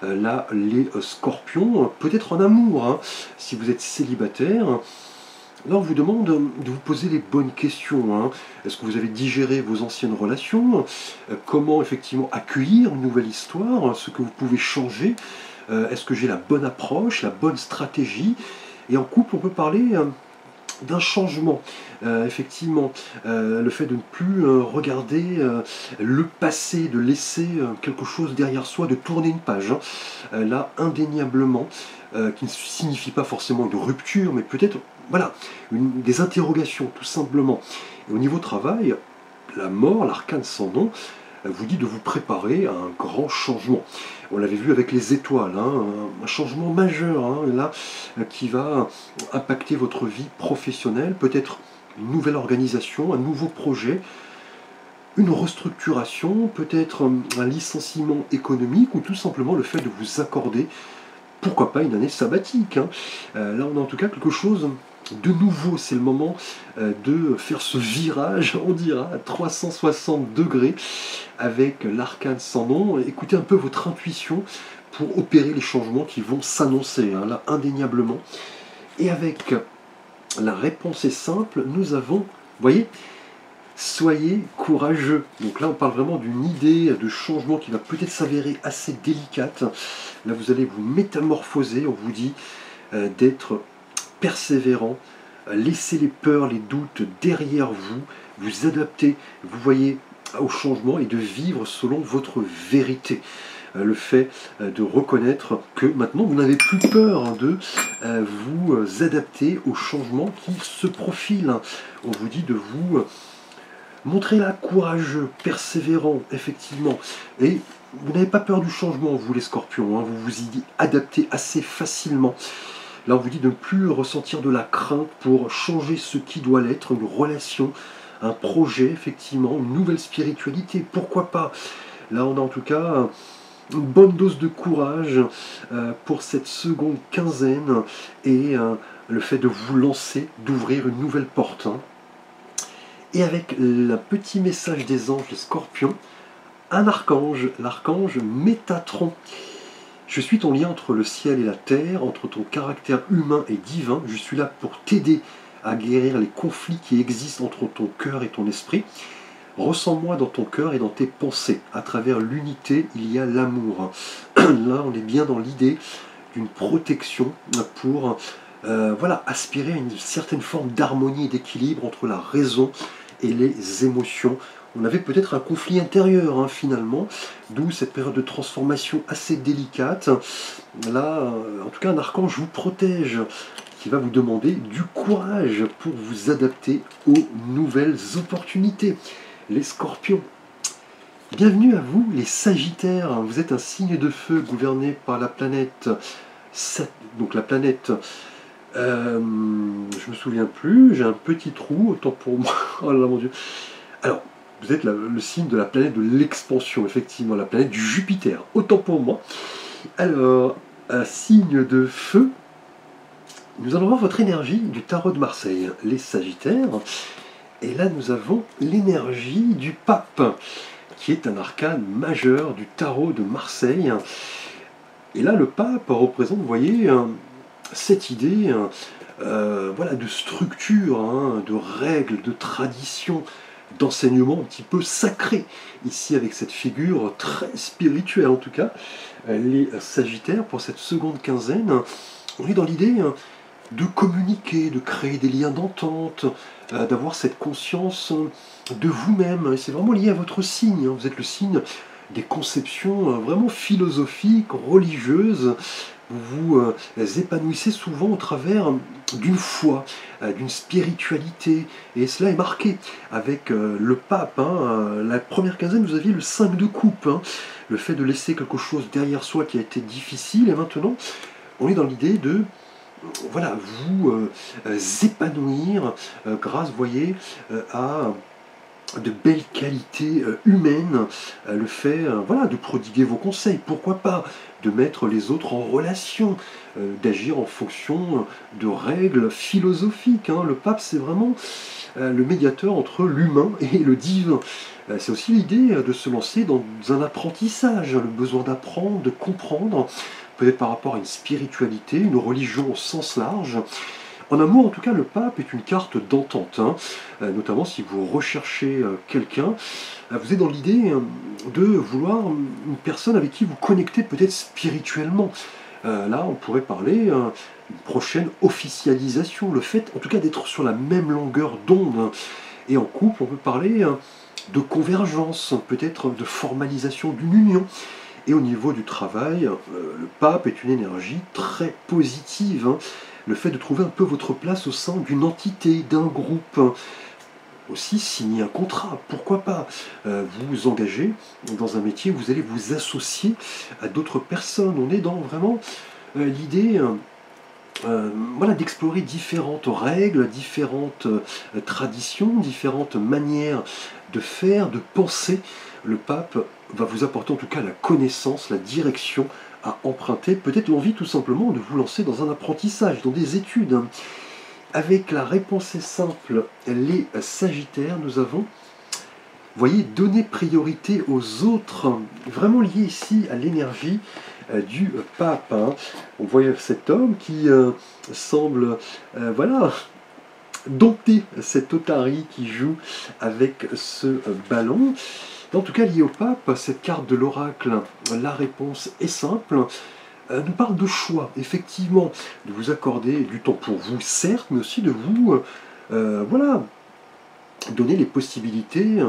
Là, les scorpions, peut-être en amour, hein, si vous êtes célibataire, là on vous demande de vous poser les bonnes questions. Hein. Est-ce que vous avez digéré vos anciennes relations? Comment effectivement accueillir une nouvelle histoire? Ce que vous pouvez changer? Est-ce que j'ai la bonne approche, la bonne stratégie? Et en couple, on peut parler d'un changement. Effectivement, le fait de ne plus regarder le passé, de laisser quelque chose derrière soi, de tourner une page. Hein. Là, indéniablement, qui ne signifie pas forcément une rupture, mais peut-être voilà, des interrogations, tout simplement. Et au niveau travail, la mort, l'arcane sans nom, vous dit de vous préparer à un grand changement. On l'avait vu avec les étoiles, hein, un changement majeur, hein, là, qui va impacter votre vie professionnelle, peut-être une nouvelle organisation, un nouveau projet, une restructuration, peut-être un licenciement économique, ou tout simplement le fait de vous accorder, pourquoi pas, une année sabbatique. Hein. Là, on a en tout cas quelque chose de nouveau. C'est le moment de faire ce virage, on dira, à 360 degrés avec l'arcane sans nom. Écoutez un peu votre intuition pour opérer les changements qui vont s'annoncer, hein, là, indéniablement. Et avec la réponse est simple, nous avons, vous voyez, soyez courageux. Donc là, on parle vraiment d'une idée de changement qui va peut-être s'avérer assez délicate. Là, vous allez vous métamorphoser. On vous dit d'être persévérant, laissez les peurs, les doutes derrière vous, vous adapter, vous voyez, au changement et de vivre selon votre vérité. Le fait de reconnaître que maintenant vous n'avez plus peur de vous adapter au changement qui se profile. On vous dit de vous montrer là courageux, persévérant, effectivement. Et vous n'avez pas peur du changement, vous les scorpions, hein, vous vous y adaptez assez facilement. Là, on vous dit de ne plus ressentir de la crainte pour changer ce qui doit l'être, une relation, un projet, effectivement, une nouvelle spiritualité, pourquoi pas. Là, on a en tout cas une bonne dose de courage pour cette seconde quinzaine et le fait de vous lancer, d'ouvrir une nouvelle porte. Hein. Et avec le petit message des anges, les scorpions, un archange, l'archange Métatron. Je suis ton lien entre le ciel et la terre, entre ton caractère humain et divin. Je suis là pour t'aider à guérir les conflits qui existent entre ton cœur et ton esprit. Ressens-moi dans ton cœur et dans tes pensées. À travers l'unité, il y a l'amour. Là, on est bien dans l'idée d'une protection pour voilà, aspirer à une certaine forme d'harmonie et d'équilibre entre la raison et les émotions. On avait peut-être un conflit intérieur finalement, d'où cette période de transformation assez délicate. Là, en tout cas, un archange vous protège, qui va vous demander du courage pour vous adapter aux nouvelles opportunités. Les scorpions. Bienvenue à vous, les sagittaires. Vous êtes un signe de feu gouverné par la planète donc la planète, je me souviens plus, j'ai un petit trou, autant pour moi. Oh là là, mon Dieu. Alors, vous êtes le signe de la planète de l'expansion, effectivement, la planète du Jupiter, autant pour moi. Alors, un signe de feu, nous allons voir votre énergie du tarot de Marseille, les sagittaires. Et là, nous avons l'énergie du pape, qui est un arcane majeur du tarot de Marseille. Et là, le pape représente, vous voyez, cette idée voilà, de structure, de règles, de traditions, d'enseignement un petit peu sacré. Ici, avec cette figure très spirituelle, en tout cas, les Sagittaires, pour cette seconde quinzaine, on est dans l'idée de communiquer, de créer des liens d'entente, d'avoir cette conscience de vous-même. Et c'est vraiment lié à votre signe. Vous êtes le signe des conceptions vraiment philosophiques, religieuses. Vous vous épanouissez souvent au travers d'une foi, d'une spiritualité, et cela est marqué avec le pape. La première quinzaine, vous aviez le 5 de coupe, le fait de laisser quelque chose derrière soi qui a été difficile, et maintenant, on est dans l'idée de voilà, vous épanouir grâce, vous voyez, à de belles qualités humaines, le fait voilà, de prodiguer vos conseils, pourquoi pas, de mettre les autres en relation, d'agir en fonction de règles philosophiques. Le pape, c'est vraiment le médiateur entre l'humain et le divin. C'est aussi l'idée de se lancer dans un apprentissage, le besoin d'apprendre, de comprendre, peut-être par rapport à une spiritualité, une religion au sens large. En amour, en tout cas, le pape est une carte d'entente, notamment si vous recherchez quelqu'un, vous êtes dans l'idée de vouloir une personne avec qui vous connectez peut-être spirituellement. Là, on pourrait parler d'une prochaine officialisation, le fait en tout cas d'être sur la même longueur d'onde. Et en couple, on peut parler de convergence, peut-être de formalisation d'une union. Et au niveau du travail, le pape est une énergie très positive. Le fait de trouver un peu votre place au sein d'une entité, d'un groupe. Aussi signer un contrat, pourquoi pas. Vous vous engagez dans un métier, vous allez vous associer à d'autres personnes. On est dans vraiment l'idée voilà, d'explorer différentes règles, différentes traditions, différentes manières de faire, de penser. Le pape va vous apporter en tout cas la connaissance, la direction à emprunter, peut-être l'envie tout simplement de vous lancer dans un apprentissage, dans des études. Avec la réponse est simple, les Sagittaires, nous avons, vous voyez, donner priorité aux autres, vraiment lié ici à l'énergie du pape. On voit cet homme qui semble, voilà, dompter cet otarie qui joue avec ce ballon. En tout cas, lié au pape, cette carte de l'oracle, la réponse est simple, nous parle de choix, effectivement, de vous accorder du temps pour vous, certes, mais aussi de vous, voilà, donner les possibilités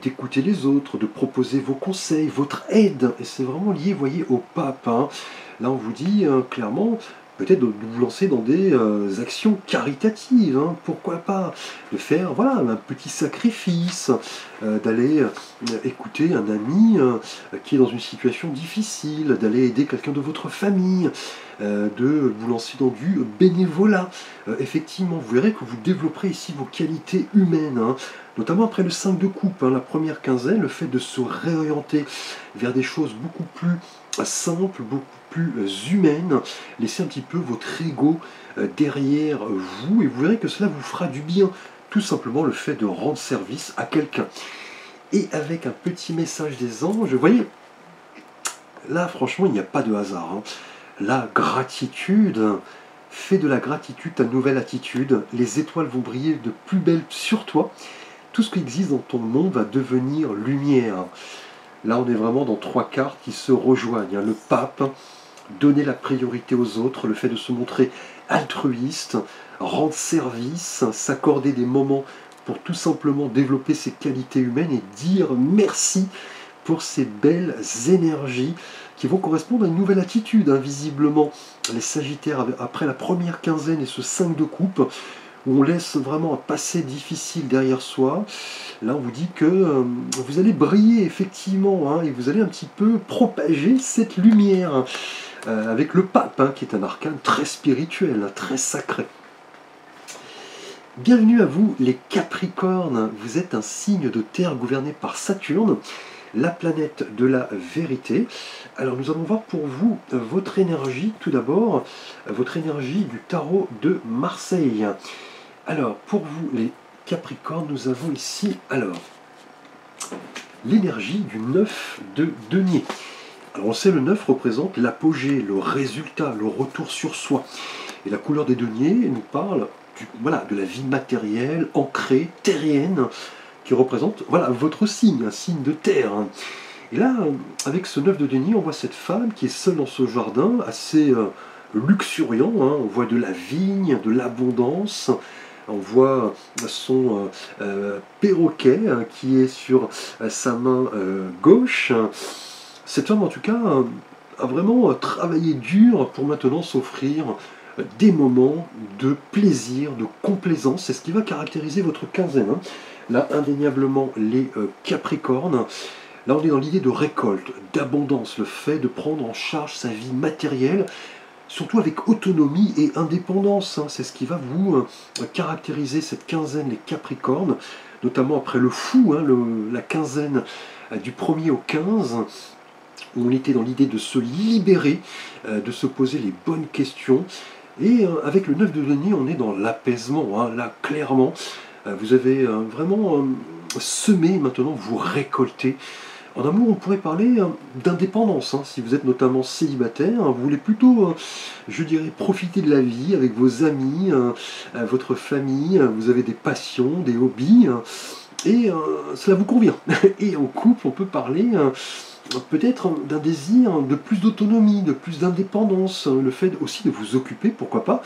d'écouter les autres, de proposer vos conseils, votre aide. Et c'est vraiment lié, vous voyez, au pape. Là, on vous dit clairement, peut-être de vous lancer dans des actions caritatives, pourquoi pas, de faire voilà, un petit sacrifice, d'aller écouter un ami qui est dans une situation difficile, d'aller aider quelqu'un de votre famille, de vous lancer dans du bénévolat. Effectivement, vous verrez que vous développerez ici vos qualités humaines, notamment après le 5 de coupe, la première quinzaine, le fait de se réorienter vers des choses beaucoup plus simples, beaucoup plus humaines, laissez un petit peu votre ego derrière vous, et vous verrez que cela vous fera du bien, tout simplement le fait de rendre service à quelqu'un. Et avec un petit message des anges, vous voyez, là franchement il n'y a pas de hasard. La gratitude, fais de la gratitude ta nouvelle attitude, les étoiles vont briller de plus belle sur toi, tout ce qui existe dans ton monde va devenir lumière. Là on est vraiment dans trois cartes qui se rejoignent, le pape, donner la priorité aux autres, le fait de se montrer altruiste, rendre service, s'accorder des moments pour tout simplement développer ses qualités humaines et dire merci pour ces belles énergies qui vont correspondre à une nouvelle attitude. Visiblement, les Sagittaires, après la première quinzaine et ce 5 de coupe, où on laisse vraiment un passé difficile derrière soi, là on vous dit que vous allez briller effectivement, et vous allez un petit peu propager cette lumière, avec le pape, qui est un arcane très spirituel, très sacré. Bienvenue à vous les Capricornes, vous êtes un signe de terre gouverné par Saturne, la planète de la vérité. Alors nous allons voir pour vous votre énergie, tout d'abord, votre énergie du tarot de Marseille. Alors pour vous les Capricornes, nous avons ici alors l'énergie du 9 de denier. Alors on sait le 9 représente l'apogée, le résultat, le retour sur soi. Et la couleur des deniers nous parle de la vie matérielle, ancrée, terrienne, qui représente votre signe, un signe de terre. Et là, avec ce 9 de denier, on voit cette femme qui est seule dans ce jardin, assez luxuriant. On voit de la vigne, de l'abondance. On voit son perroquet qui est sur sa main gauche. Cette femme, en tout cas, a vraiment travaillé dur pour maintenant s'offrir des moments de plaisir, de complaisance. C'est ce qui va caractériser votre quinzaine. Là, indéniablement, les Capricornes. Là, on est dans l'idée de récolte, d'abondance, le fait de prendre en charge sa vie matérielle, surtout avec autonomie et indépendance. C'est ce qui va vous caractériser cette quinzaine, les Capricornes, notamment après le fou, la quinzaine du 1er au 15, où on était dans l'idée de se libérer, de se poser les bonnes questions. Et avec le 9 de denier, on est dans l'apaisement, là, clairement. Vous avez vraiment semé, maintenant vous récoltez. En amour, on pourrait parler d'indépendance. Si vous êtes notamment célibataire, vous voulez plutôt, je dirais, profiter de la vie avec vos amis, votre famille, vous avez des passions, des hobbies, et cela vous convient. Et en couple, on peut parler peut-être d'un désir de plus d'autonomie, de plus d'indépendance, le fait aussi de vous occuper, pourquoi pas,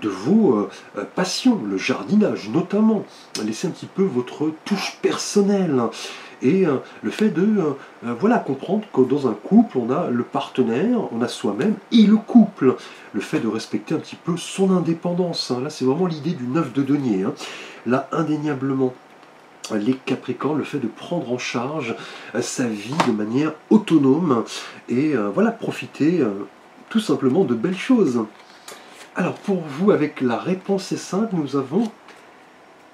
de vos passions, le jardinage notamment, laisser un petit peu votre touche personnelle, et le fait de comprendre que dans un couple, on a le partenaire, on a soi-même et le couple, le fait de respecter un petit peu son indépendance. Là, c'est vraiment l'idée du 9 de denier. Là, indéniablement, les Capricornes, le fait de prendre en charge sa vie de manière autonome et profiter tout simplement de belles choses. Alors pour vous, avec la réponse est simple, nous avons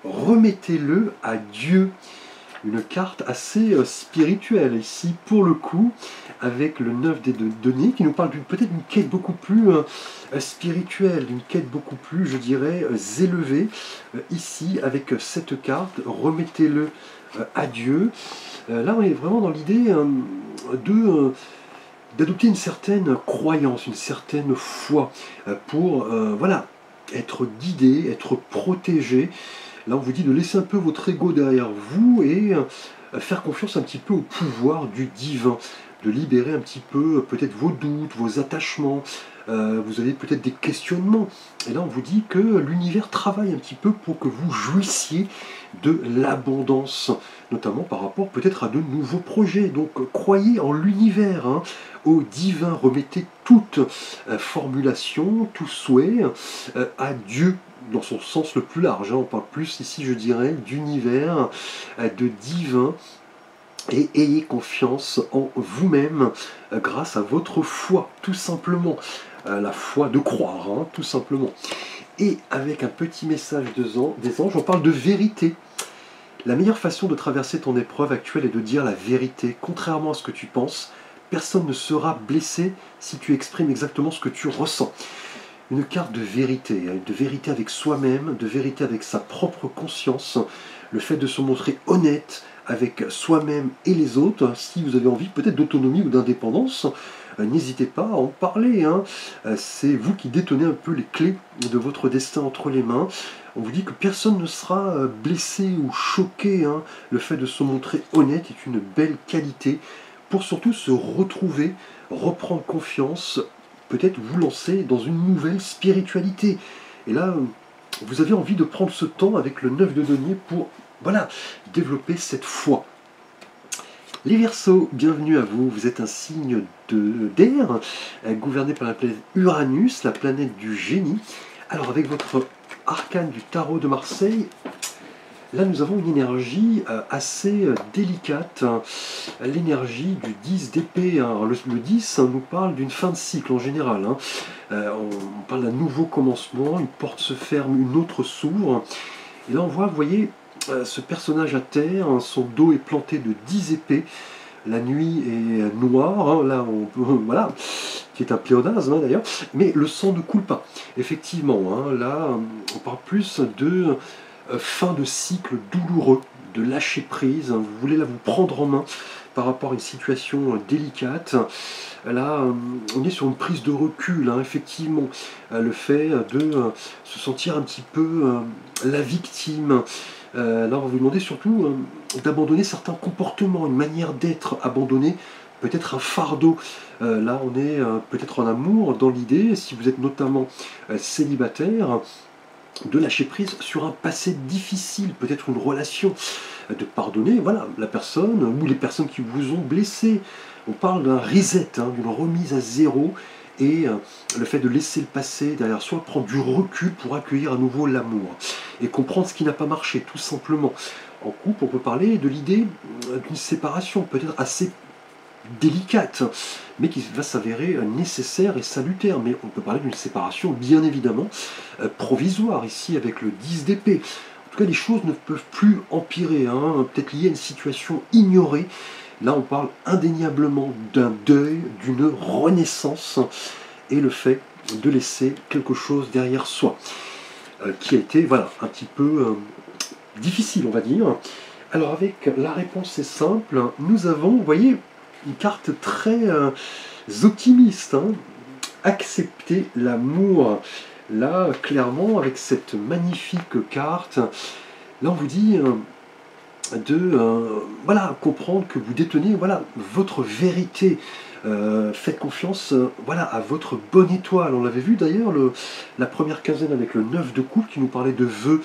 remettez-le à Dieu. Une carte assez spirituelle ici pour le coup, avec le 9 des deniers qui nous parle peut-être d'une quête beaucoup plus spirituelle, d'une quête beaucoup plus, je dirais, élevée. Ici, avec cette carte, remettez-le à Dieu. Là, on est vraiment dans l'idée d'adopter une certaine croyance, une certaine foi pour être guidé, être protégé. Là, on vous dit de laisser un peu votre ego derrière vous et faire confiance un petit peu au pouvoir du divin, de libérer un petit peu peut-être vos doutes, vos attachements. Vous avez peut-être des questionnements. Et là, on vous dit que l'univers travaille un petit peu pour que vous jouissiez de l'abondance, notamment par rapport peut-être à de nouveaux projets. Donc, croyez en l'univers, au divin. Remettez toute formulation, tout souhait à Dieu, dans son sens le plus large. On parle plus ici, je dirais, d'univers, de divin. Et ayez confiance en vous-même grâce à votre foi, tout simplement. La foi de croire, tout simplement. Et avec un petit message des anges, on parle de vérité. La meilleure façon de traverser ton épreuve actuelle est de dire la vérité. Contrairement à ce que tu penses, personne ne sera blessé si tu exprimes exactement ce que tu ressens. Une carte de vérité avec soi-même, de vérité avec sa propre conscience, le fait de se montrer honnête avec soi-même et les autres. Si vous avez envie peut-être d'autonomie ou d'indépendance, n'hésitez pas à en parler. C'est vous qui détenez un peu les clés de votre destin entre les mains. On vous dit que personne ne sera blessé ou choqué. Le fait de se montrer honnête est une belle qualité pour surtout se retrouver, reprendre confiance, peut-être vous lancer dans une nouvelle spiritualité. Et là, vous avez envie de prendre ce temps avec le 9 de denier pour, voilà, développer cette foi. Les Verseaux, bienvenue à vous. Vous êtes un signe d'air, gouverné par la planète Uranus, la planète du génie. Alors avec votre arcane du tarot de Marseille, là nous avons une énergie assez délicate, l'énergie du 10 d'épée. Le 10 nous parle d'une fin de cycle en général. On parle d'un nouveau commencement, une porte se ferme, une autre s'ouvre. Et là on voit, vous voyez, ce personnage à terre, son dos est planté de 10 épées, la nuit est noire, là voilà, qui est un pléonasme d'ailleurs, mais le sang ne coule pas. Effectivement, là on parle plus de fin de cycle douloureux, de lâcher prise, vous voulez là vous prendre en main par rapport à une situation délicate. Là, on est sur une prise de recul, effectivement, le fait de se sentir un petit peu la victime. Là, on va vous demander surtout d'abandonner certains comportements, une manière d'être abandonnée, peut-être un fardeau. Là, on est peut-être en amour, dans l'idée, si vous êtes notamment célibataire, de lâcher prise sur un passé difficile, peut-être une relation, de pardonner, voilà, la personne ou les personnes qui vous ont blessé. On parle d'un reset, d'une remise à zéro, et le fait de laisser le passé derrière soi, prendre du recul pour accueillir à nouveau l'amour et comprendre ce qui n'a pas marché, tout simplement. En couple, on peut parler de l'idée d'une séparation, peut-être assez délicate, mais qui va s'avérer nécessaire et salutaire. Mais on peut parler d'une séparation, bien évidemment, provisoire, ici avec le 10 d'épée. En tout cas, les choses ne peuvent plus empirer, peut-être liées à une situation ignorée. Là, on parle indéniablement d'un deuil, d'une renaissance, et le fait de laisser quelque chose derrière soi, qui a été, voilà, un petit peu difficile, on va dire. Alors, avec la réponse est simple, nous avons, vous voyez, une carte très optimiste, accepter l'amour. Là, clairement, avec cette magnifique carte, là, on vous dit de voilà, comprendre que vous détenez, voilà, votre vérité. Faites confiance, voilà, à votre bonne étoile. On l'avait vu d'ailleurs la première quinzaine avec le 9 de coupe qui nous parlait de vœux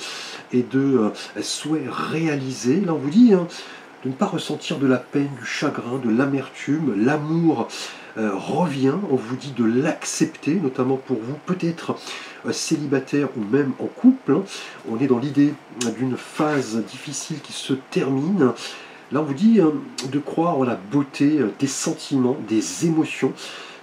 et de souhaits réalisés. Là, on vous dit de ne pas ressentir de la peine, du chagrin, de l'amertume. L'amour revient, on vous dit de l'accepter, notamment pour vous, peut-être célibataire ou même en couple. On est dans l'idée d'une phase difficile qui se termine. Là, on vous dit de croire en la beauté des sentiments, des émotions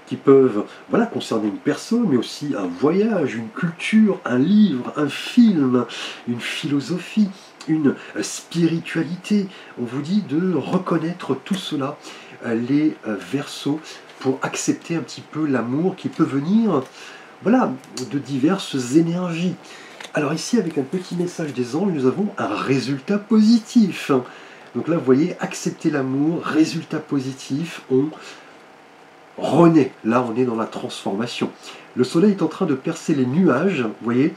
qui peuvent, voilà, concerner une personne, mais aussi un voyage, une culture, un livre, un film, une philosophie, une spiritualité. On vous dit de reconnaître tout cela, les Verseaux, pour accepter un petit peu l'amour qui peut venir, voilà, de diverses énergies. Alors ici, avec un petit message des anges, nous avons un résultat positif. Donc là, vous voyez, accepter l'amour, résultat positif, on renaît. Là, on est dans la transformation. Le soleil est en train de percer les nuages, vous voyez,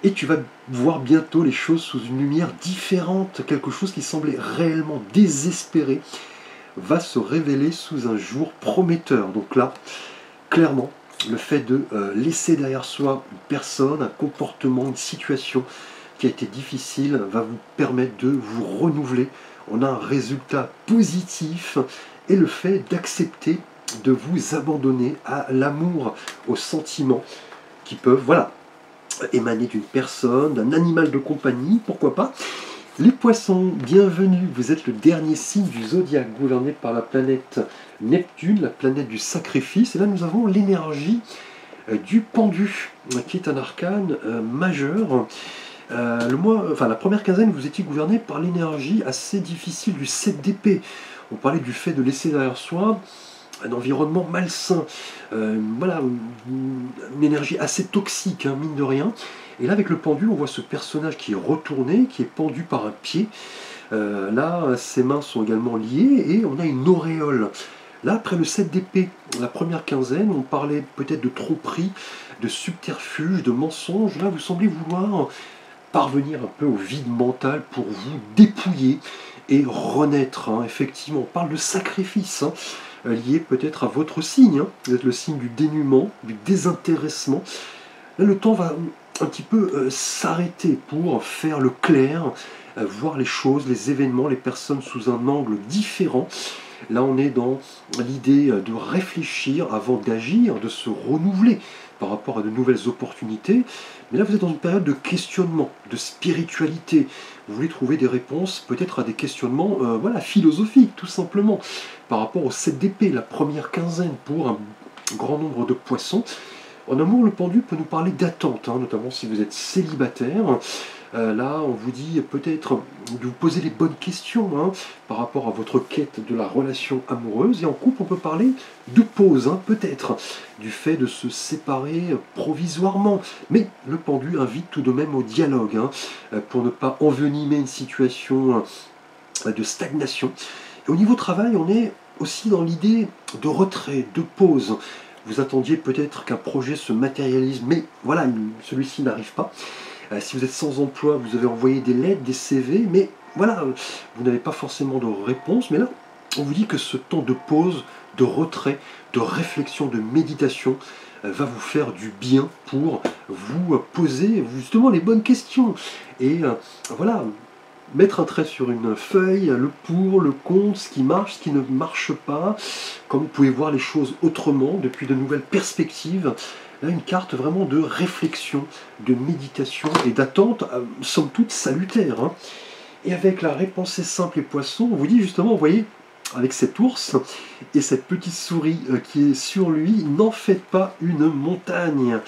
et tu vas voir bientôt les choses sous une lumière différente. Quelque chose qui semblait réellement désespéré va se révéler sous un jour prometteur. Donc là, clairement, le fait de laisser derrière soi une personne, un comportement, une situation qui a été difficile va vous permettre de vous renouveler. On a un résultat positif, et le fait d'accepter de vous abandonner à l'amour, aux sentiments qui peuvent, voilà, émaner d'une personne, d'un animal de compagnie, pourquoi pas. Les poissons, bienvenue, vous êtes le dernier signe du zodiaque gouverné par la planète Neptune, la planète du sacrifice, et là nous avons l'énergie du pendu, qui est un arcane majeur. La première quinzaine, vous étiez gouverné par l'énergie assez difficile du 7 d'épée. On parlait du fait de laisser derrière soi un environnement malsain, voilà, une énergie assez toxique, mine de rien. Et là, avec le pendu, on voit ce personnage qui est retourné, qui est pendu par un pied. Là, ses mains sont également liées, et on a une auréole. Là, après le 7 d'épée, la première quinzaine, on parlait peut-être de tromperie, de subterfuge, de mensonge. Là, vous semblez vouloir parvenir un peu au vide mental pour vous dépouiller et renaître. Effectivement, on parle de sacrifice. liées peut-être à votre signe, hein. Vous êtes le signe du dénuement, du désintéressement. Là, le temps va un petit peu s'arrêter pour faire le clair, voir les choses, les événements, les personnes sous un angle différent. Là, on est dans l'idée de réfléchir avant d'agir, de se renouveler par rapport à de nouvelles opportunités. Mais là, vous êtes dans une période de questionnement, de spiritualité. Vous voulez trouver des réponses peut-être à des questionnements voilà, philosophiques, tout simplement. Par rapport au 7 d'épée, la première quinzaine pour un grand nombre de poissons. En amour, le pendu peut nous parler d'attente, hein, notamment si vous êtes célibataire. Là, on vous dit peut-être de vous poser les bonnes questions hein, par rapport à votre quête de la relation amoureuse. Et en couple, on peut parler de pause, hein, peut-être, du fait de se séparer provisoirement. Mais le pendu invite tout de même au dialogue, hein, pour ne pas envenimer une situation de stagnation. Et au niveau travail, on est aussi dans l'idée de retrait, de pause. Vous attendiez peut-être qu'un projet se matérialise, mais voilà, celui-ci n'arrive pas. Si vous êtes sans emploi, vous avez envoyé des lettres, des CV, mais voilà, vous n'avez pas forcément de réponse. Mais là, on vous dit que ce temps de pause, de retrait, de réflexion, de méditation va vous faire du bien pour vous poser justement les bonnes questions. Et voilà, mettre un trait sur une feuille, le pour, le contre, ce qui marche, ce qui ne marche pas, comme vous pouvez voir les choses autrement, depuis de nouvelles perspectives. Là, une carte vraiment de réflexion, de méditation et d'attente, somme toute salutaire. Hein. Et avec la réponse simple et poisson, on vous dit justement, vous voyez, avec cet ours et cette petite souris qui est sur lui, n'en faites pas une montagne.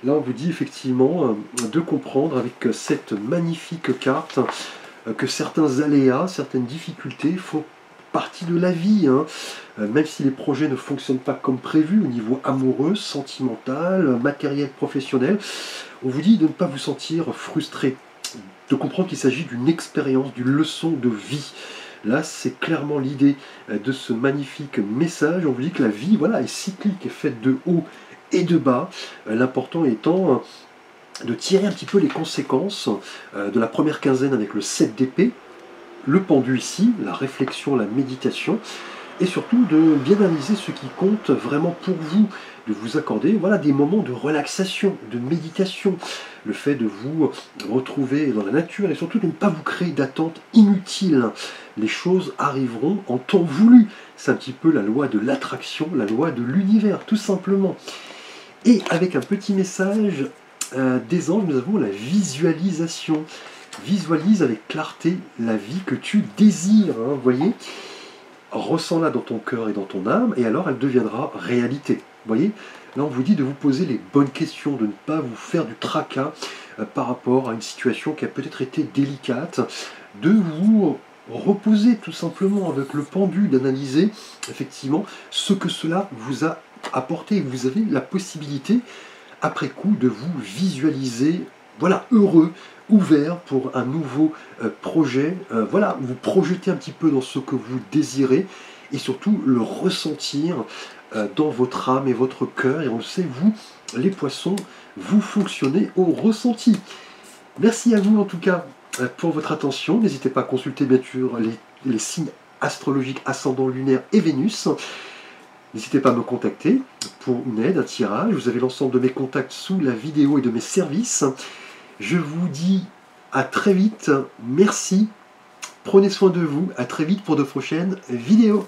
Là, on vous dit effectivement de comprendre avec cette magnifique carte que certains aléas, certaines difficultés font partie de la vie, hein. Même si les projets ne fonctionnent pas comme prévu au niveau amoureux, sentimental, matériel, professionnel, on vous dit de ne pas vous sentir frustré, de comprendre qu'il s'agit d'une expérience, d'une leçon de vie. Là, c'est clairement l'idée de ce magnifique message. On vous dit que la vie, voilà, est cyclique, est faite de haut et de bas. L'important étant de tirer un petit peu les conséquences de la première quinzaine avec le 7 d'épée, le pendu ici, la réflexion, la méditation, et surtout de bien analyser ce qui compte vraiment pour vous, de vous accorder voilà, des moments de relaxation, de méditation, le fait de vous retrouver dans la nature et surtout de ne pas vous créer d'attentes inutiles. Les choses arriveront en temps voulu. C'est un petit peu la loi de l'attraction, la loi de l'univers, tout simplement. Et avec un petit message des anges, nous avons la visualisation. Visualise avec clarté la vie que tu désires, hein, vous voyez. Ressens-la dans ton cœur et dans ton âme, et alors elle deviendra réalité. Vous voyez, là on vous dit de vous poser les bonnes questions, de ne pas vous faire du tracas par rapport à une situation qui a peut-être été délicate, de vous reposer tout simplement avec le pendu, d'analyser effectivement ce que cela vous a apporté. Vous avez la possibilité, après coup, de vous visualiser, voilà, heureux, ouvert pour un nouveau projet. Voilà, vous projetez un petit peu dans ce que vous désirez et surtout le ressentir dans votre âme et votre cœur. Et on le sait, vous, les poissons, vous fonctionnez au ressenti. Merci à vous en tout cas pour votre attention. N'hésitez pas à consulter bien sûr les signes astrologiques ascendant lunaire et Vénus. N'hésitez pas à me contacter pour une aide, un tirage. Vous avez l'ensemble de mes contacts sous la vidéo et de mes services. Je vous dis à très vite, merci, prenez soin de vous, à très vite pour de prochaines vidéos.